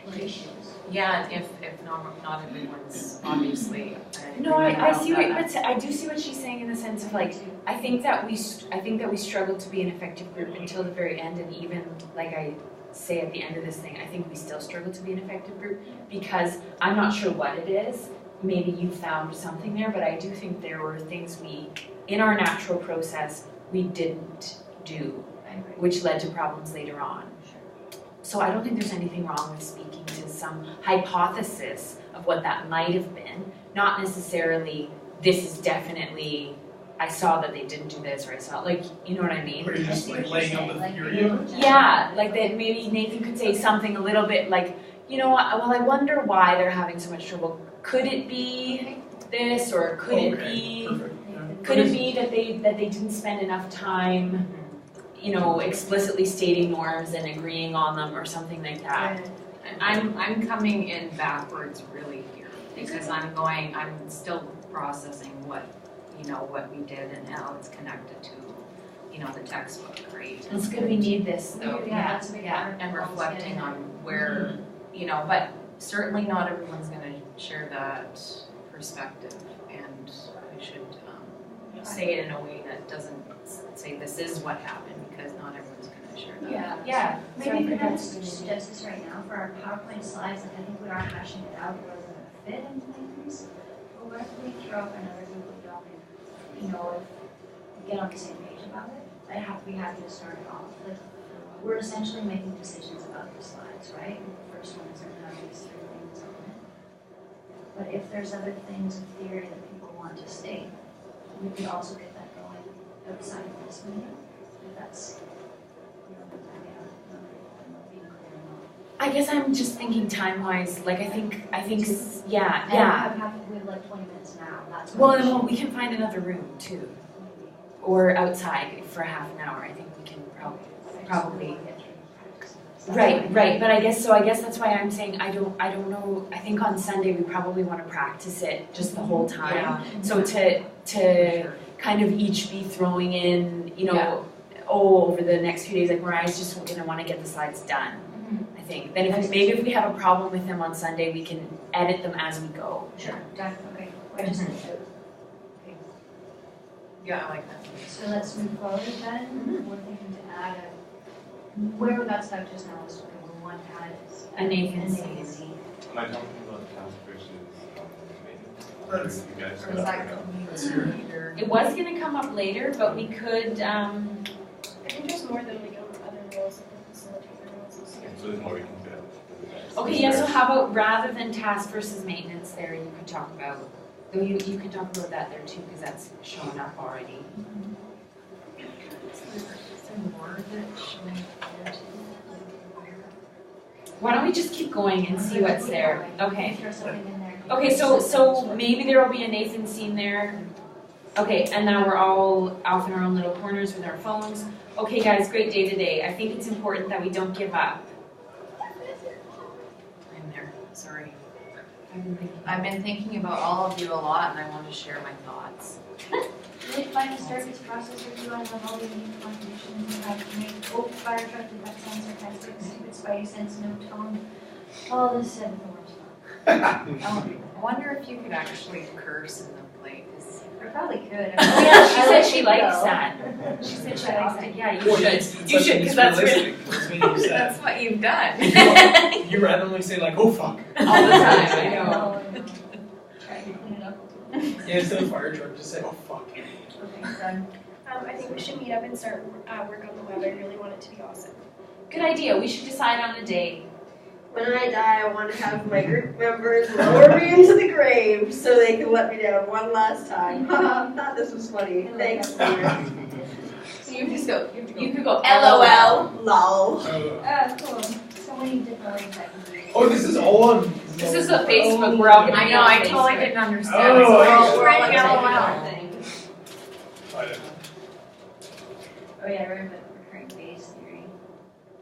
issues. Yeah, if not everyone's obviously. No, I see what, but I do see what she's saying in the sense of like, I think that we struggled to be an effective group until the very end, and even like I say at the end of this thing, I think we still struggle to be an effective group because I'm not sure what it is. Maybe you found something there, but I do think there were things in our natural process, we didn't do, which led to problems later on. So I don't think there's anything wrong with speaking to some hypothesis of what that might have been, not necessarily this is definitely, I saw that they didn't do this, or I saw, like, you know what I mean? Or you're just like laying out the theory of it? Yeah, like that maybe Nathan could say something a little bit like, you know, well, I wonder why they're having so much trouble. Could it be this, or could it be, could it be that they didn't spend enough time, you know, explicitly stating norms and agreeing on them, or something like that? I'm coming in backwards really here because I'm still processing what we did and how it's connected to, the textbook, right? It's good we need this though. Yeah, that's a big part. And reflecting on where, but certainly not everyone's gonna share that perspective, and I should say it in a way that doesn't say this is what happened, because not everyone's gonna share that. Yeah. Maybe we can suggest this right now for our PowerPoint slides, like I think we are hashing it out, whether it's fit into things. But what if we throw up another group of y'all, if we get on the same page about it, we have to start it off. Like, we're essentially making decisions about the slides, right? The first one is going to have these 3 things on it. But if there's other things of theory that people want to state, we could also get that going outside of this meeting, if that's, being clear enough. I guess I'm just thinking time-wise, like I think, yeah. We have like 20 minutes now, that's Well, what and we can find another room too, or outside for half an hour. I think we can probably. Right. But I guess that's why I'm saying I don't know. I think on Sunday we probably want to practice it just the whole time. Yeah. So to kind of each be throwing in, over the next few days, like Mariah's just gonna want to get the slides done. I think. Then if we have a problem with them on Sunday, we can edit them as we go. Sure, done, okay. I just Yeah, I like that. So let's move forward then. We're thinking to add where we got stuck just now is we want to add A Nathan scene. scene. Am I talking about task versus maintenance? That's- You guys Or is that either? It was gonna come up later, but we could. I think there's more than like other roles that the facilitator roles. So there's more we can do. Okay, yeah. So how about rather than task versus maintenance, there you could talk about. Though you can talk about that there too, because that's shown up already. Why don't we just keep going and see what's there? Okay. Throw something in there. Okay, so maybe there will be a Nathan scene there. Okay, and now we're all off in our own little corners with our phones. Okay, guys, great day today. I think it's important that we don't give up. I'm there, sorry. I've been thinking about all of you a lot, and I want to share my thoughts. Really plan to start this process review on all the unique contributions you have to make. Oh, fire truck, defense, sarcastic, stupid spidey sense, no tone. All this said with the worst I wonder if you could actually curse in the plate. I probably could. Oh yeah, she said she like likes that. She said she likes that. Yeah, you Well, should. it's You should, because that's realistic. That's what you said. That's what you've done. You randomly say like, oh fuck. all the time. I know. Try to clean it up. Yeah, instead of fire truck, just say, oh fuck. Okay, done. I think we should meet up and start work on the web. I really want it to be awesome. Good idea. We should decide on a date. When I die, I want to have my group members lower me into the grave so they can let me down one last time. Thought this was funny. Thanks, Peter. So you just go. You could go LOL. Lol. Cool. So many different ways that can be. Oh, this is all on. This is a Facebook. We're all gonna I be know, on I totally Facebook. didn't understand. Oh, So I- we're all like, LOL. I don't know. Oh yeah, I remember the recurring phase theory.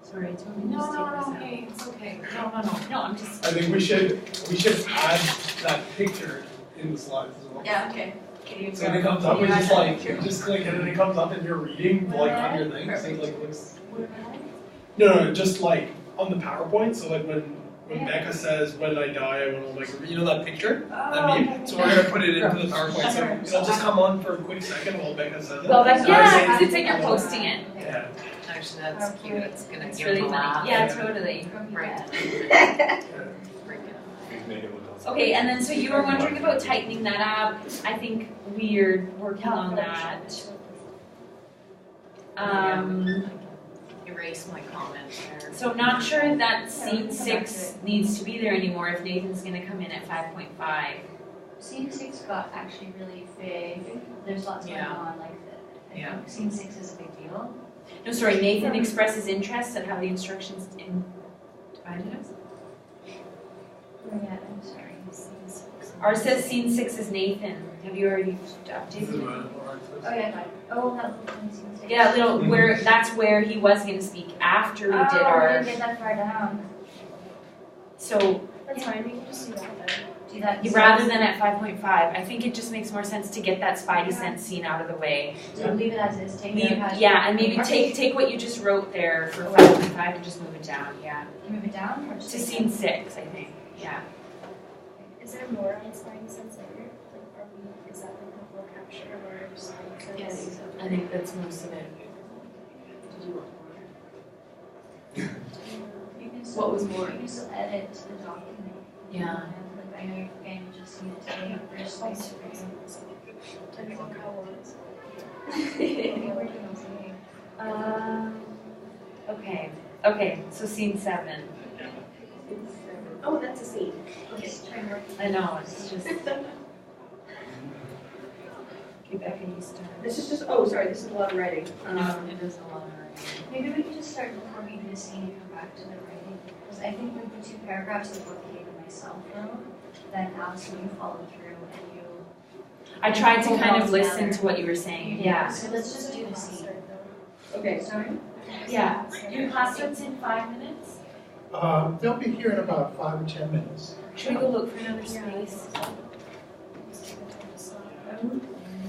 Sorry, do you want me to No, just take no, this no, out? okay, it's okay. No, I'm just. I think we should add that picture in the slides as well. Yeah, okay. So when it comes up, we just click it and it comes up and you're reading like on your thing. So it like looks. No, just like on the PowerPoint. So like when when Becca says, when I die, I want to like, you know that picture? That meme? So we're gonna put it into the PowerPoint, so it'll just come on for a quick second while Becca says it. Well, that's, So I say- yeah, 'cause it's like you're posting it. Yeah. Actually, that's cute, it's gonna It's give really them a laugh. funny. Yeah, totally. Right. Please make it look also. Okay, and then so you were wondering about tightening that up. I think we're working on that. Erase my comment there. So not sure if that scene 6 needs to be there anymore if Nathan's gonna come in at 5.5. Scene 6 got actually really big, there's lots going Yeah. on, like, I Yeah. think scene 6 is a big deal. No, sorry, Nathan expresses interest at how the instructions divided us. Oh yeah, I'm sorry. Ours says scene 6 is Nathan. Have you already This is updated? what it Oh yeah, fine. Oh, that little one, scene 6. Yeah, little, where, that's where he was gonna speak after we did Oh, we our, didn't get that far down. so That's fine, we can just do that then. Do that. rather than at 5.5, I think it just makes more sense to get that Spidey sense scene out of the way. So leave it as is, take Leave, it as. yeah, and maybe take what you just wrote there for 5.5 and just move it down, yeah. Move it down or just? To scene 6, I think, yeah. Is there more on Spidey sense later? Like, are we, is that like the full capture of our Spidey sense? Yes. I think that's most of it. You can still, What was more? You can still edit the document. Yeah. Like I know you're going to just need to take up your space for you. I don't know how long it's. Okay, so scene 7. Oh, that's a scene. Okay. Try and work. I know, it's just. Okay, Becca, you start. This is just, oh, sorry, this is a lot of writing. It is a lot of writing. Maybe we can just start before we do the scene and come back to the writing. Because I think with the 2 paragraphs that both Kate and myself wrote, then Alex, when you followed through and you. I tried to pulled it kind all of listen together. to what you were saying, yeah. So let's just do the scene. Okay. Sorry? Yeah, your class starts in 5 minutes? They'll be here in about 5 or 10 minutes. Should we go look for another space?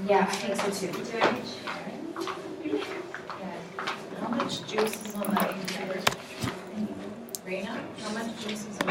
Yeah, I think so too. Is there any sharing? How much juice is on that? Raina, how much juice is on